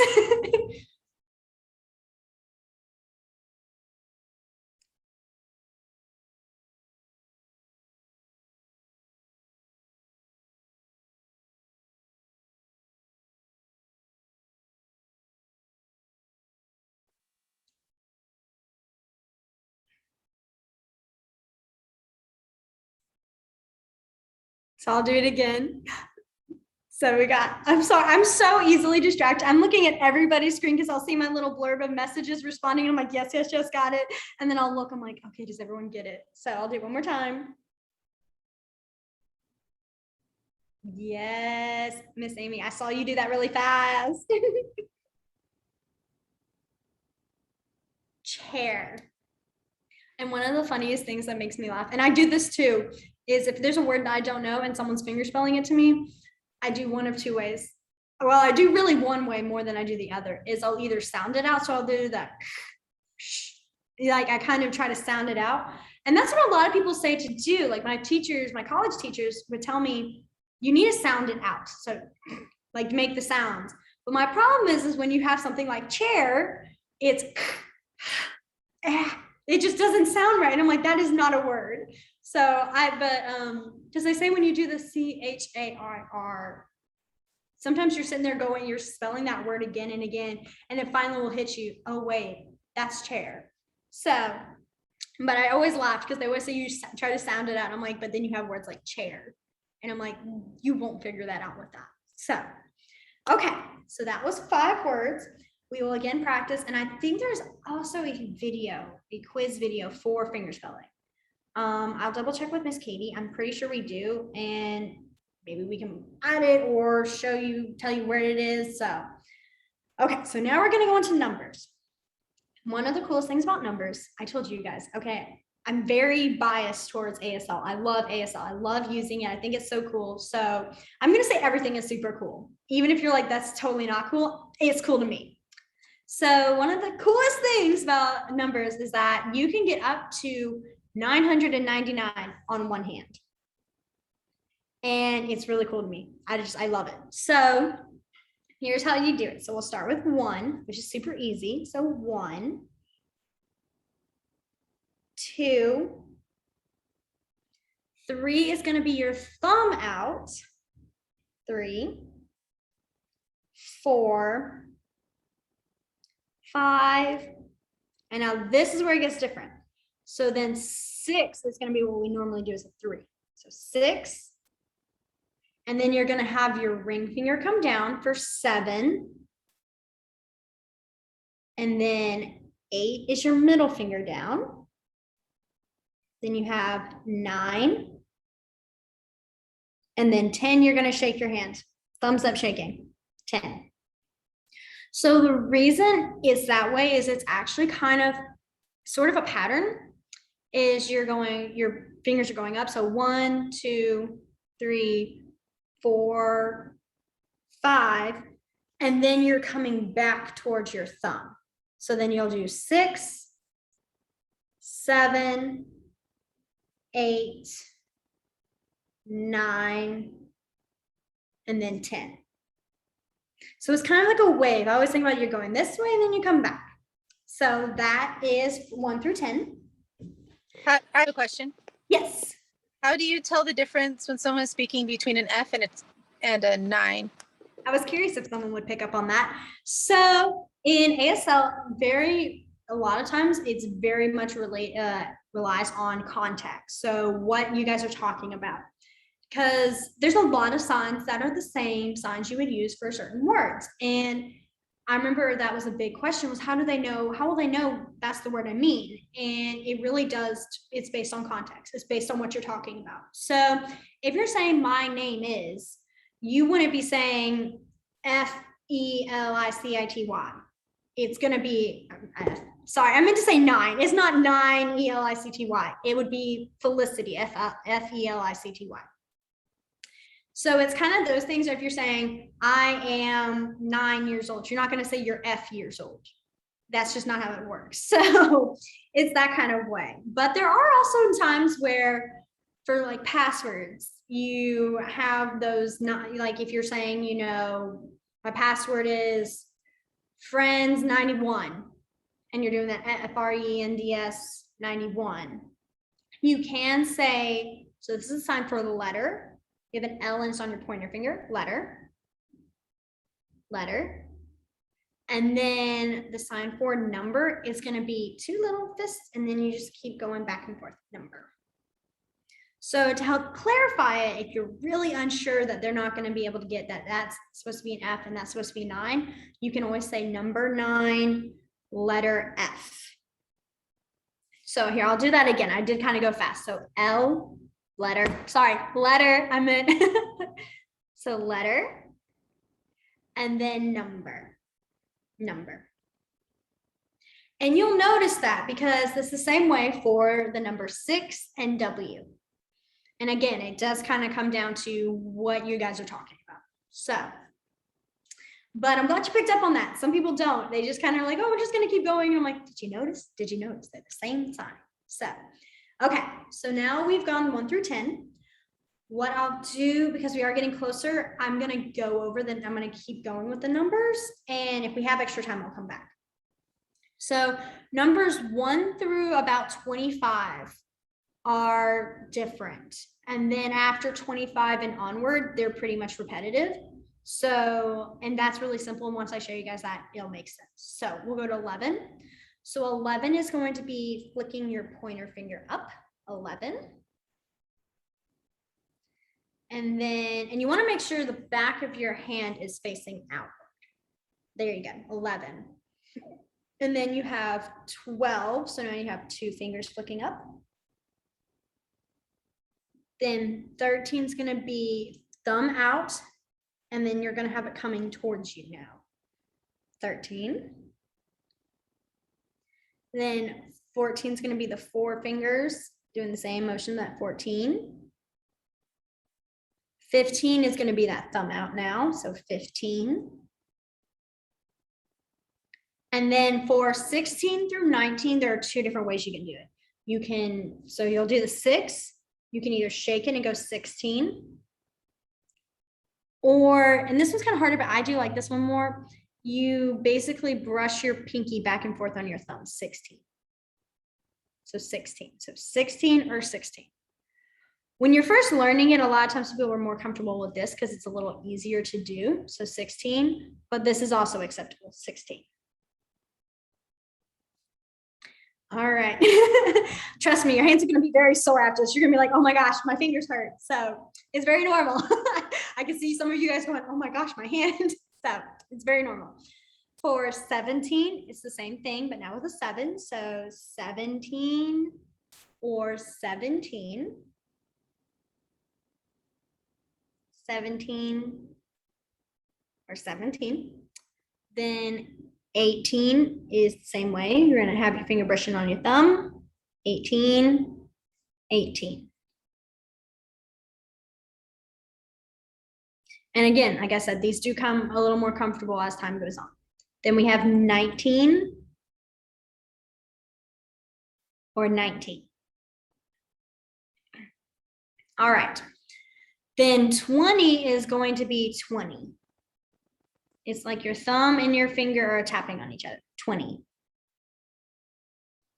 So I'll do it again. So we got, I'm sorry, I'm so easily distracted. I'm looking at everybody's screen because I'll see my little blurb of messages responding. I'm like, yes, yes, yes, got it. And then I'll look, I'm like, okay, does everyone get it? So I'll do it one more time. Yes, Miss Amy, I saw you do that really fast. Chair. And one of the funniest things that makes me laugh, and I do this too, is if there's a word that I don't know and someone's fingerspelling it to me, I do one of 2 ways. Well, I do really one way more than I do the other, is I'll either sound it out. So I'll do that. Like I kind of try to sound it out. And that's what a lot of people say to do. Like my teachers, my college teachers would tell me, you need to sound it out. So like make the sounds. But my problem is when you have something like chair, it's, it just doesn't sound right. And I'm like, that is not a word. So because they say when you do the CHAIR, sometimes you're sitting there going, you're spelling that word again and again, and it finally will hit you. Oh, wait, that's chair. So, but I always laughed because they always say you try to sound it out. I'm like, but then you have words like chair. And I'm like, you won't figure that out with that. So, okay, so that was 5 words. We will again practice. And I think there's also a quiz video for fingerspelling. I'll double check with Miss Katie. I'm pretty sure we do. And maybe we can add it or tell you where it is. So, okay, so now we're gonna go into numbers. One of the coolest things about numbers, I told you guys, okay, I'm very biased towards ASL. I love ASL. I love using it. I think it's so cool. So I'm gonna say everything is super cool. Even if you're like, that's totally not cool, it's cool to me. So one of the coolest things about numbers is that you can get up to 999 on one hand. And it's really cool to me. I love it. So here's how you do it. So we'll start with 1, which is super easy. So 1, 2, 3 is going to be your thumb out. 3, 4, 5, and now this is where it gets different. So then 6 is going to be what we normally do as a 3. So 6, and then you're going to have your ring finger come down for 7, and then 8 is your middle finger down. Then you have 9, and then 10, you're going to shake your hand. Thumbs up shaking, 10. So the reason it's that way is it's actually kind of sort of a pattern. Is your fingers are going up. So 1, 2, 3, 4, 5, and then you're coming back towards your thumb. So then you'll do 6, 7, 8, 9, and then 10. So it's kind of like a wave. I always think about you going this way and then you come back. So that is 1 through 10. I have a question. Yes. How do you tell the difference when someone's speaking between an F and a 9? I was curious if someone would pick up on that. So in ASL, a lot of times it's very much relies on context. So what you guys are talking about, because there's a lot of signs that are the same signs you would use for certain words. And I remember that was a big question, was how will they know that's the word I mean? And it really does, it's based on context. It's based on what you're talking about. So if you're saying my name is, you wouldn't be saying Felicity. It's going to be, sorry, I meant to say 9. It's not 9 Elicty. It would be Felicity, Felicity. So it's kind of those things. If you're saying, I am 9 years old, you're not going to say you're F years old. That's just not how it works. So it's that kind of way. But there are also times where for like passwords, you have those not like if you're saying, you know, my password is friends 91 and you're doing that FRENDS 91. You can say, so this is a sign for the letter. You have an L and it's on your pointer finger, letter. And then the sign for number is going to be 2 little fists, and then you just keep going back and forth, number. So to help clarify it, if you're really unsure that they're not going to be able to get that, that's supposed to be an F and that's supposed to be 9, you can always say number 9, letter F. So here, I'll do that again. I did kind of go fast. So L, letter, I meant, so letter, and then number. And you'll notice that because it's the same way for the number 6 and W. And again, it does kind of come down to what you guys are talking about. So, but I'm glad you picked up on that. Some people don't. They just kind of are like, oh, we're just going to keep going. And I'm like, did you notice? They're the same sign. So, okay. So now we've gone 1 through 10. What I'll do, because we are getting closer, I'm going to go over them. I'm going to keep going with the numbers. And if we have extra time, I'll come back. So numbers 1 through about 25 are different. And then after 25 and onward, they're pretty much repetitive. So, and that's really simple. And once I show you guys that, it'll make sense. So we'll go to 11. So 11 is going to be flicking your pointer finger up, 11. And then, and you want to make sure the back of your hand is facing outward. There you go, 11. And then you have 12. So now you have 2 fingers flicking up. Then 13 is going to be thumb out. And then you're going to have it coming towards you now. 13. Then 14 is going to be the 4 fingers doing the same motion that 14. 15 is going to be that thumb out now, so 15. And then for 16 through 19, there are 2 different ways you can do it. You can, so you'll do the 6, you can either shake it and go 16. Or, and this one's kind of harder, but I do like this one more. You basically brush your pinky back and forth on your thumb, 16. So 16, so 16 or 16. When you're first learning it, a lot of times people are more comfortable with this because it's a little easier to do. So 16, but this is also acceptable, 16. All right. Trust me, your hands are going to be very sore after this. You're going to be like, oh my gosh, my fingers hurt. So it's very normal. I can see some of you guys going, oh my gosh, my hand. So it's very normal. For 17, it's the same thing, but now with a 7. So 17 or 17. 17 or 17. Then 18 is the same way. You're going to have your finger brushing on your thumb. 18, 18. And again, like I said, these do come a little more comfortable as time goes on. Then we have 19 or 19. All right. Then 20 is going to be 20. It's like your thumb and your finger are tapping on each other. 20.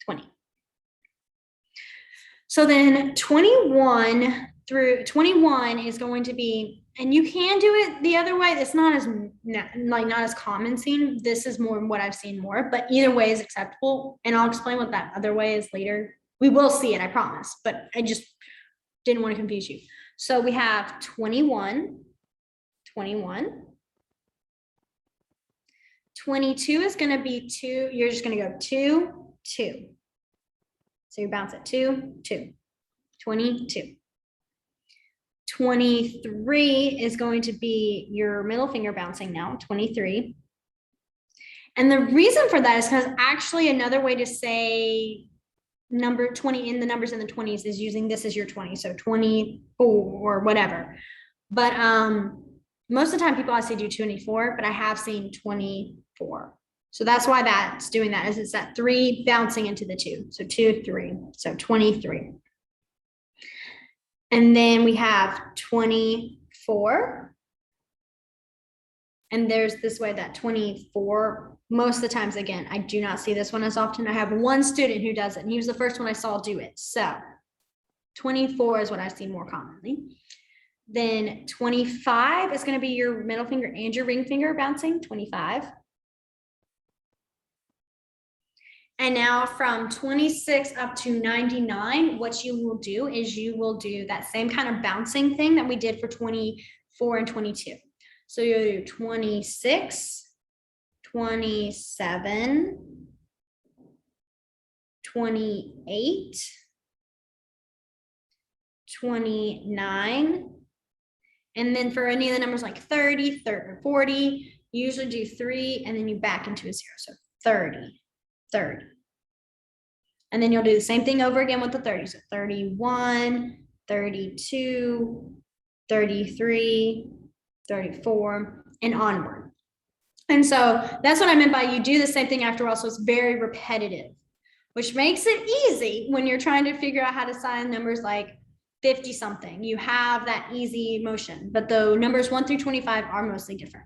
20. So then 21 through 21 is going to be, and you can do it the other way. It's not as not as common seen. This is more what I've seen more, but either way is acceptable. And I'll explain what that other way is later. We will see it, I promise, but I just didn't want to confuse you. So we have 21, 21. 22 is going to be 2. You're just going to go 2, 2. So you bounce it 2, 2. 22. 23 is going to be your middle finger bouncing now, 23. And the reason for that is because actually another way to say number 20 in the numbers in the 20s is using this as your 20. So 20 or whatever. But most of the time people I see do 24, but I have seen 24. So that's why that's doing that, is it's that 3 bouncing into the 2. So 2, 3, so 23. And then we have 24. And there's this way that 24, most of the times, again, I do not see this one as often. I have one student who does it, and he was the first one I saw do it. So 24 is what I see more commonly. Then 25 is going to be your middle finger and your ring finger bouncing, 25. And now from 26 up to 99, what you will do is you will do that same kind of bouncing thing that we did for 24 and 22. So you'll do 26, 27, 28, 29. And then for any of the numbers like 30, 30, 40, you usually do 3 and then you back into a 0. So 30, 30. And then you'll do the same thing over again with the 30. So 31, 32, 33, 34, and onward. And so that's what I meant by you do the same thing after all. So it's very repetitive, which makes it easy when you're trying to figure out how to sign numbers like 50 something. You have that easy motion, but the numbers 1 through 25 are mostly different.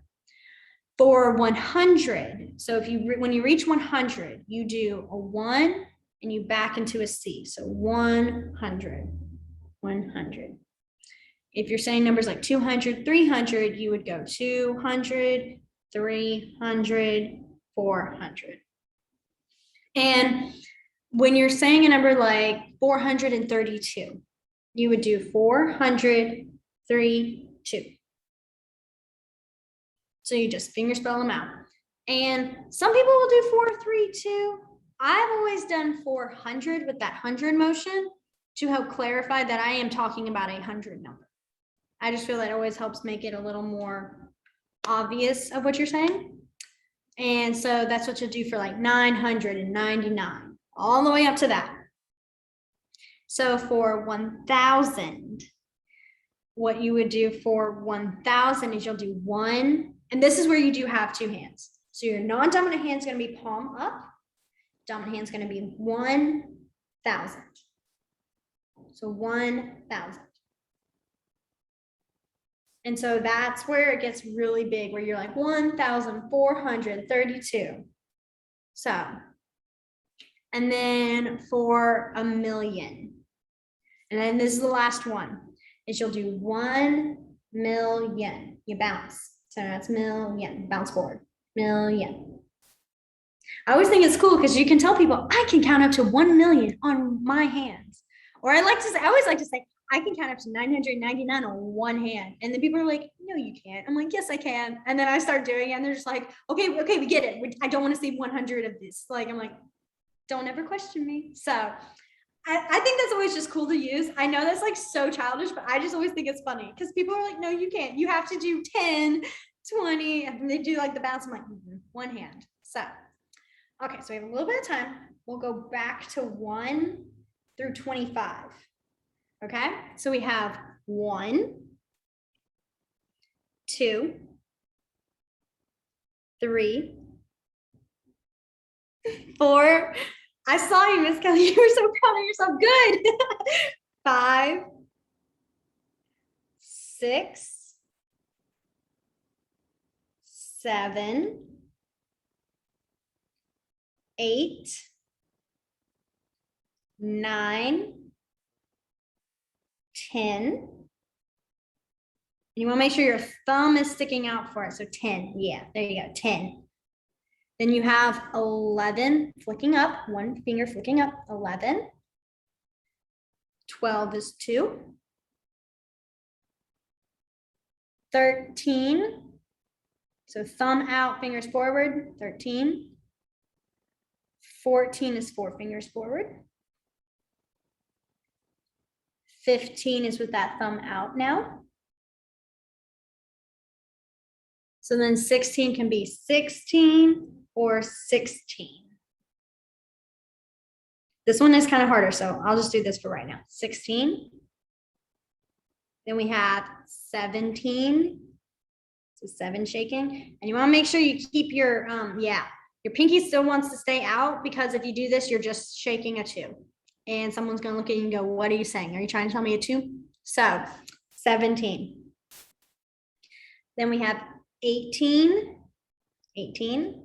For 100, so if you when you reach 100, you do a 1 and you back into a C. So 100, 100. If you're saying numbers like 200, 300, you would go 200, 300, 400. And when you're saying a number like 432, you would do 432. So you just fingerspell them out. And some people will do 432. I've always done 400 with that 100 motion to help clarify that I am talking about a 100 number. I just feel that always helps make it a little more obvious of what you're saying. And so that's what you'll do for like 999, all the way up to that. So for 1000, what you would do for 1000 is you'll do 1, and this is where you do have 2 hands. So your non-dominant hand is going to be palm up. Dominant hand is going to be 1000. So 1000. And so that's where it gets really big, where you're like 1432. So, and then for 1,000,000. And then this is the last one, is you'll do 1,000,000. You bounce. So that's million, bounce forward, million. I always think it's cool because you can tell people I can count up to 1,000,000 on my hands. Or I always like to say, I can count up to 999 on one hand. And then people are like, no, you can't. I'm like, yes, I can. And then I start doing it and they're just like, okay, we get it. I don't want to see 100 of this. Like, I'm like, don't ever question me. So I think that's always just cool to use. I know that's like so childish, but I just always think it's funny because people are like, no, you can't. You have to do 10, 20, and they do like the bounce. I'm like, one hand. So, okay, so we have a little bit of time. We'll go back to 1 through 25. Okay, so we have 1, 2, 3, 4. I saw you, Miss Kelly. You were so proud of yourself. Good. 5, 6, 7, 8, 9, 10. You want to make sure your thumb is sticking out for it. So 10. Yeah, there you go. 10. Then you have 11 flicking up, one finger flicking up, 11. 12 is 2. 13. So thumb out, fingers forward, 13. 14 is 4 fingers forward. 15 is with that thumb out now. So then 16 can be 16 or 16. This one is kind of harder, so I'll just do this for right now. 16, Then we have 17. So 7 shaking. And you want to make sure you keep your, your pinky still wants to stay out, because if you do this, you're just shaking a 2. And someone's going to look at you and go, what are you saying? Are you trying to tell me a 2? So 17. Then we have 18, 19,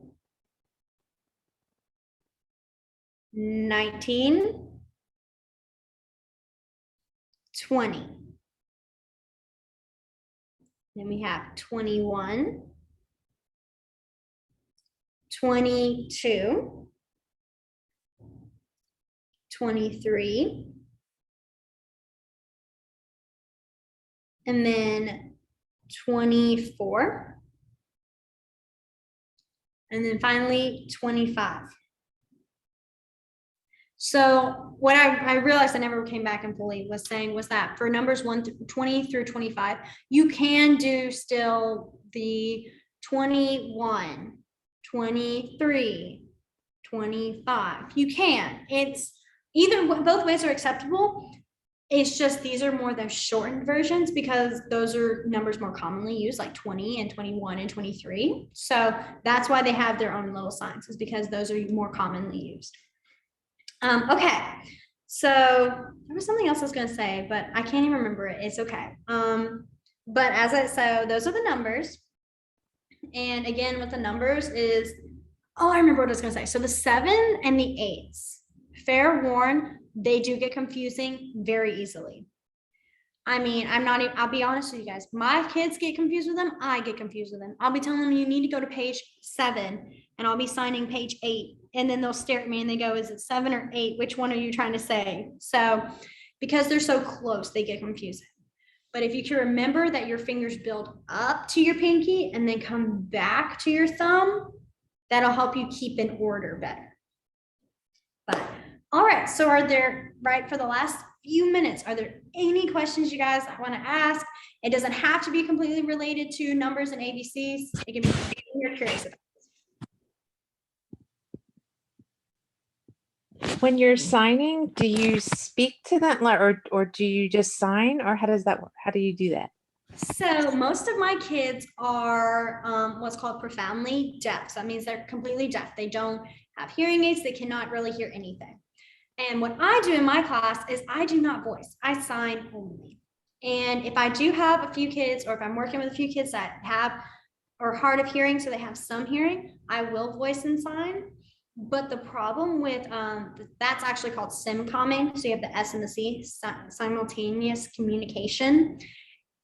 20. Then we have 21, 22, 23, and then 24, and then finally 25. So what I realized I never came back and fully was saying was that for numbers 20 through 25, you can do still the 21, 23, 25. You can. It's either, both ways are acceptable. It's just these are more the shortened versions, because those are numbers more commonly used, like 20 and 21 and 23. So that's why they have their own little signs, is because those are more commonly used. Okay, so there was something else I was going to say, but I can't even remember it. It's okay. But so those are the numbers. And again, with the numbers is, oh, I remember what I was going to say. So the 7 and the 8s, fair warn, they do get confusing very easily. I mean, I'll be honest with you guys. My kids get confused with them. I get confused with them. I'll be telling them you need to go to page 7, and I'll be signing page 8. And then they'll stare at me and they go, is it 7 or 8? Which one are you trying to say? So because they're so close, they get confusing. But if you can remember that your fingers build up to your pinky and then come back to your thumb, that'll help you keep in order better. But all right, so are there, right, for the last few minutes, are there any questions you guys want to ask? It doesn't have to be completely related to numbers and ABCs. It can be anything you're curious about. When you're signing, do you speak to them, or do you just sign, or how does that work? How do you do that? So most of my kids are what's called profoundly deaf. So that means they're completely deaf. They don't have hearing aids. They cannot really hear anything. And what I do in my class is I do not voice. I sign only. And if I do have a few kids, or if I'm working with a few kids that have or hard of hearing, so they have some hearing, I will voice and sign. But the problem with that's actually called simcomming. So you have the S and the C, simultaneous communication.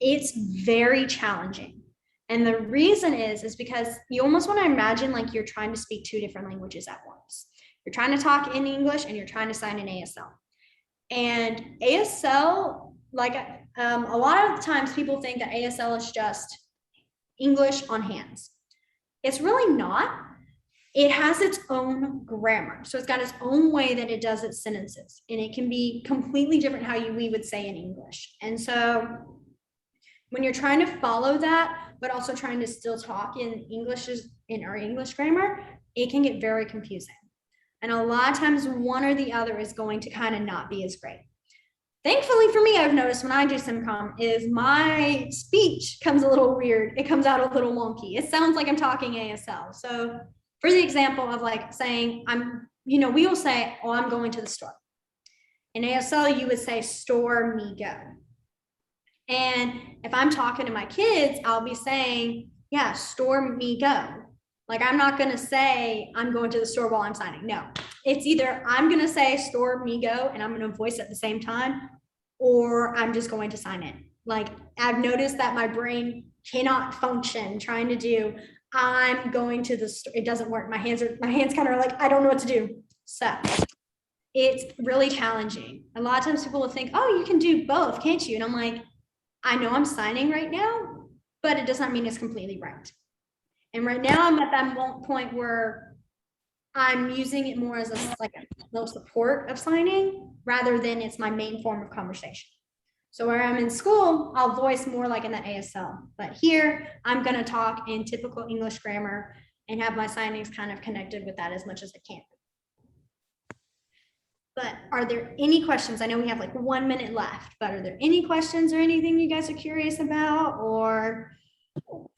It's very challenging. And the reason is because you almost want to imagine like you're trying to speak 2 different languages at once. You're trying to talk in English and you're trying to sign in ASL. And ASL, like a lot of the times people think that ASL is just English on hands. It's really not. It has its own grammar. So it's got its own way that it does its sentences. And it can be completely different how we would say in English. And so when you're trying to follow that, but also trying to still talk in our English grammar, it can get very confusing. And a lot of times one or the other is going to kind of not be as great. Thankfully for me, I've noticed when I do simcom is my speech comes a little weird. It comes out a little wonky. It sounds like I'm talking ASL. So for the example of like saying, we will say, oh, I'm going to the store. In ASL, you would say, store me go. And if I'm talking to my kids, I'll be saying, yeah, store me go. Like, I'm not going to say I'm going to the store while I'm signing. No, it's either I'm going to say store me go and I'm going to voice at the same time, or I'm just going to sign in. Like, I've noticed that my brain cannot function trying to do, I'm going to the store. It doesn't work. My hands kind of like, I don't know what to do. So it's really challenging. A lot of times people will think, oh, you can do both, can't you? And I'm like, I know I'm signing right now, but it does not mean it's completely right. And right now I'm at that point where I'm using it more as a little support of signing rather than it's my main form of conversation. So where I'm in school, I'll voice more like in the ASL, but here I'm going to talk in typical English grammar and have my signings kind of connected with that as much as I can. But are there any questions? I know we have like 1 minute left, but are there any questions or anything you guys are curious about, or?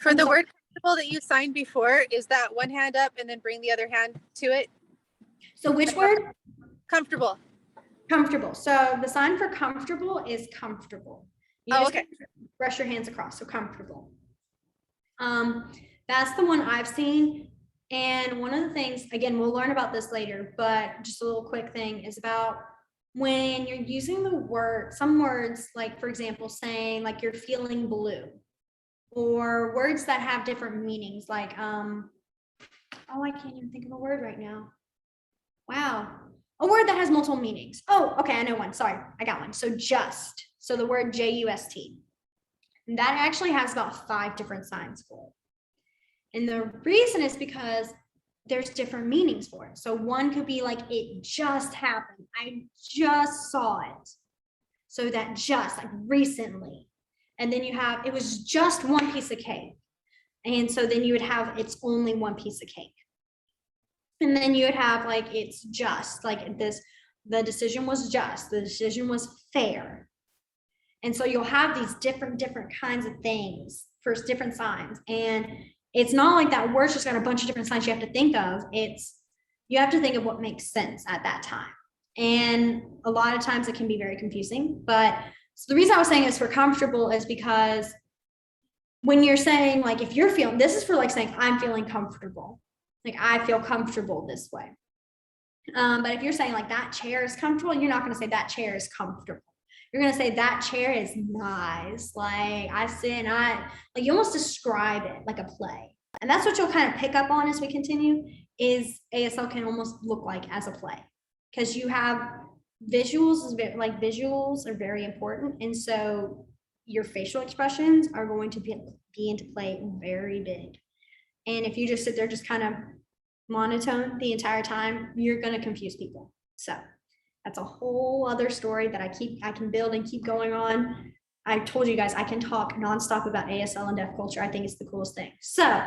For the word comfortable that you signed before, is that one hand up and then bring the other hand to it? So which word? Comfortable. Comfortable. So the sign for comfortable is comfortable. You Oh, just okay. brush your hands across, so comfortable. That's the one I've seen. And one of the things, again, we'll learn about this later, but just a little quick thing is about when you're using the word, some words, like for example, saying like you're feeling blue, or words that have different meanings, like, oh, I can't even think of a word right now. Wow. A word that has multiple meanings. Oh, okay, I know one. Sorry, I got one. So just. So the word J-U-S-T. And that actually has about 5 different signs for it. And the reason is because there's different meanings for it. So one could be like, it just happened. I just saw it. So that just, like recently. And then you have, it was just one piece of cake. And so then you would have, it's only one piece of cake. And then you would have like, it's just like this, the decision was just, the decision was fair. And so you'll have these different kinds of things for different signs. And it's not like that word's just got a bunch of different signs you have to think of. It's, you have to think of what makes sense at that time. And a lot of times it can be very confusing. But so the reason I was saying is for comfortable is because when you're saying like, if you're feeling, this is for like saying, I'm feeling comfortable. Like I feel comfortable this way. But if you're saying like that chair is comfortable, you're not going to say that chair is comfortable. You're going to say that chair is nice. Like I sit and like you almost describe it like a play. And that's what you'll kind of pick up on as we continue is ASL can almost look like as a play because you have visuals, like visuals are very important. And so your facial expressions are going to be into play very big. And if you just sit there, just kind of monotone the entire time, you're going to confuse people. So that's a whole other story that I can build and keep going on. I told you guys I can talk nonstop about ASL and deaf culture. I think it's the coolest thing. So,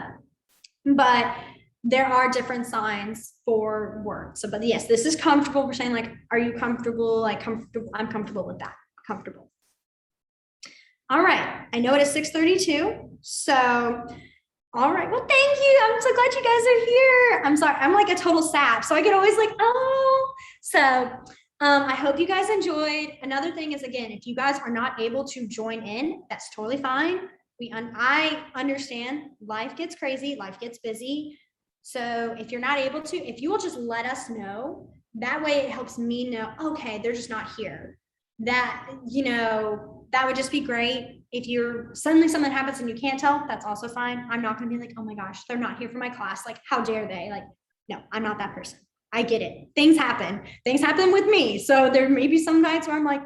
but there are different signs for words. So, but yes, this is comfortable. We're saying like, are you comfortable? Like comfortable. I'm comfortable with that. Comfortable. All right. I know it is 6:32. So, all right. Well, thank you. I'm so glad you guys are here. I'm sorry. I'm like a total sap. So I get always like, oh, so I hope you guys enjoyed. Another thing is, again, if you guys are not able to join in, that's totally fine. I understand life gets crazy, life gets busy. So if you're not able to, if you will just let us know, that way it helps me know, okay, they're just not here. That, you know, that would just be great. If you're suddenly something happens and you can't tell, that's also fine. I'm not going to be like, oh my gosh, they're not here for my class. Like, how dare they? Like, no, I'm not that person. I get it. Things happen with me. So there may be some nights where I'm like,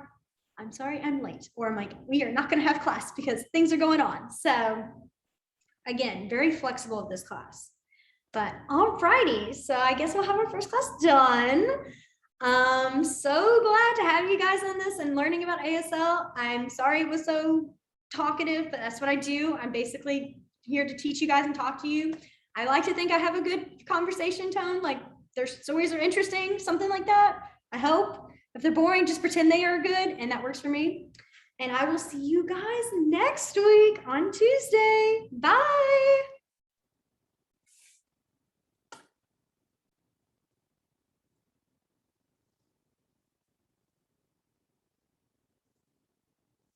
I'm sorry, I'm late. Or I'm like, we are not going to have class because things are going on. So again, very flexible of this class. But alrighty, so I guess we'll have our first class done. I'm so glad to have you guys on this and learning about ASL. I'm sorry it was so talkative, but that's what I do. I'm basically here to teach you guys and talk to you. I like to think I have a good conversation tone, like their stories are interesting, something like that. I hope. If they're boring, just pretend they are good, and that works for me. And I will see you guys next week on Tuesday. Bye.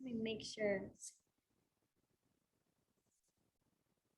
Let me make sure.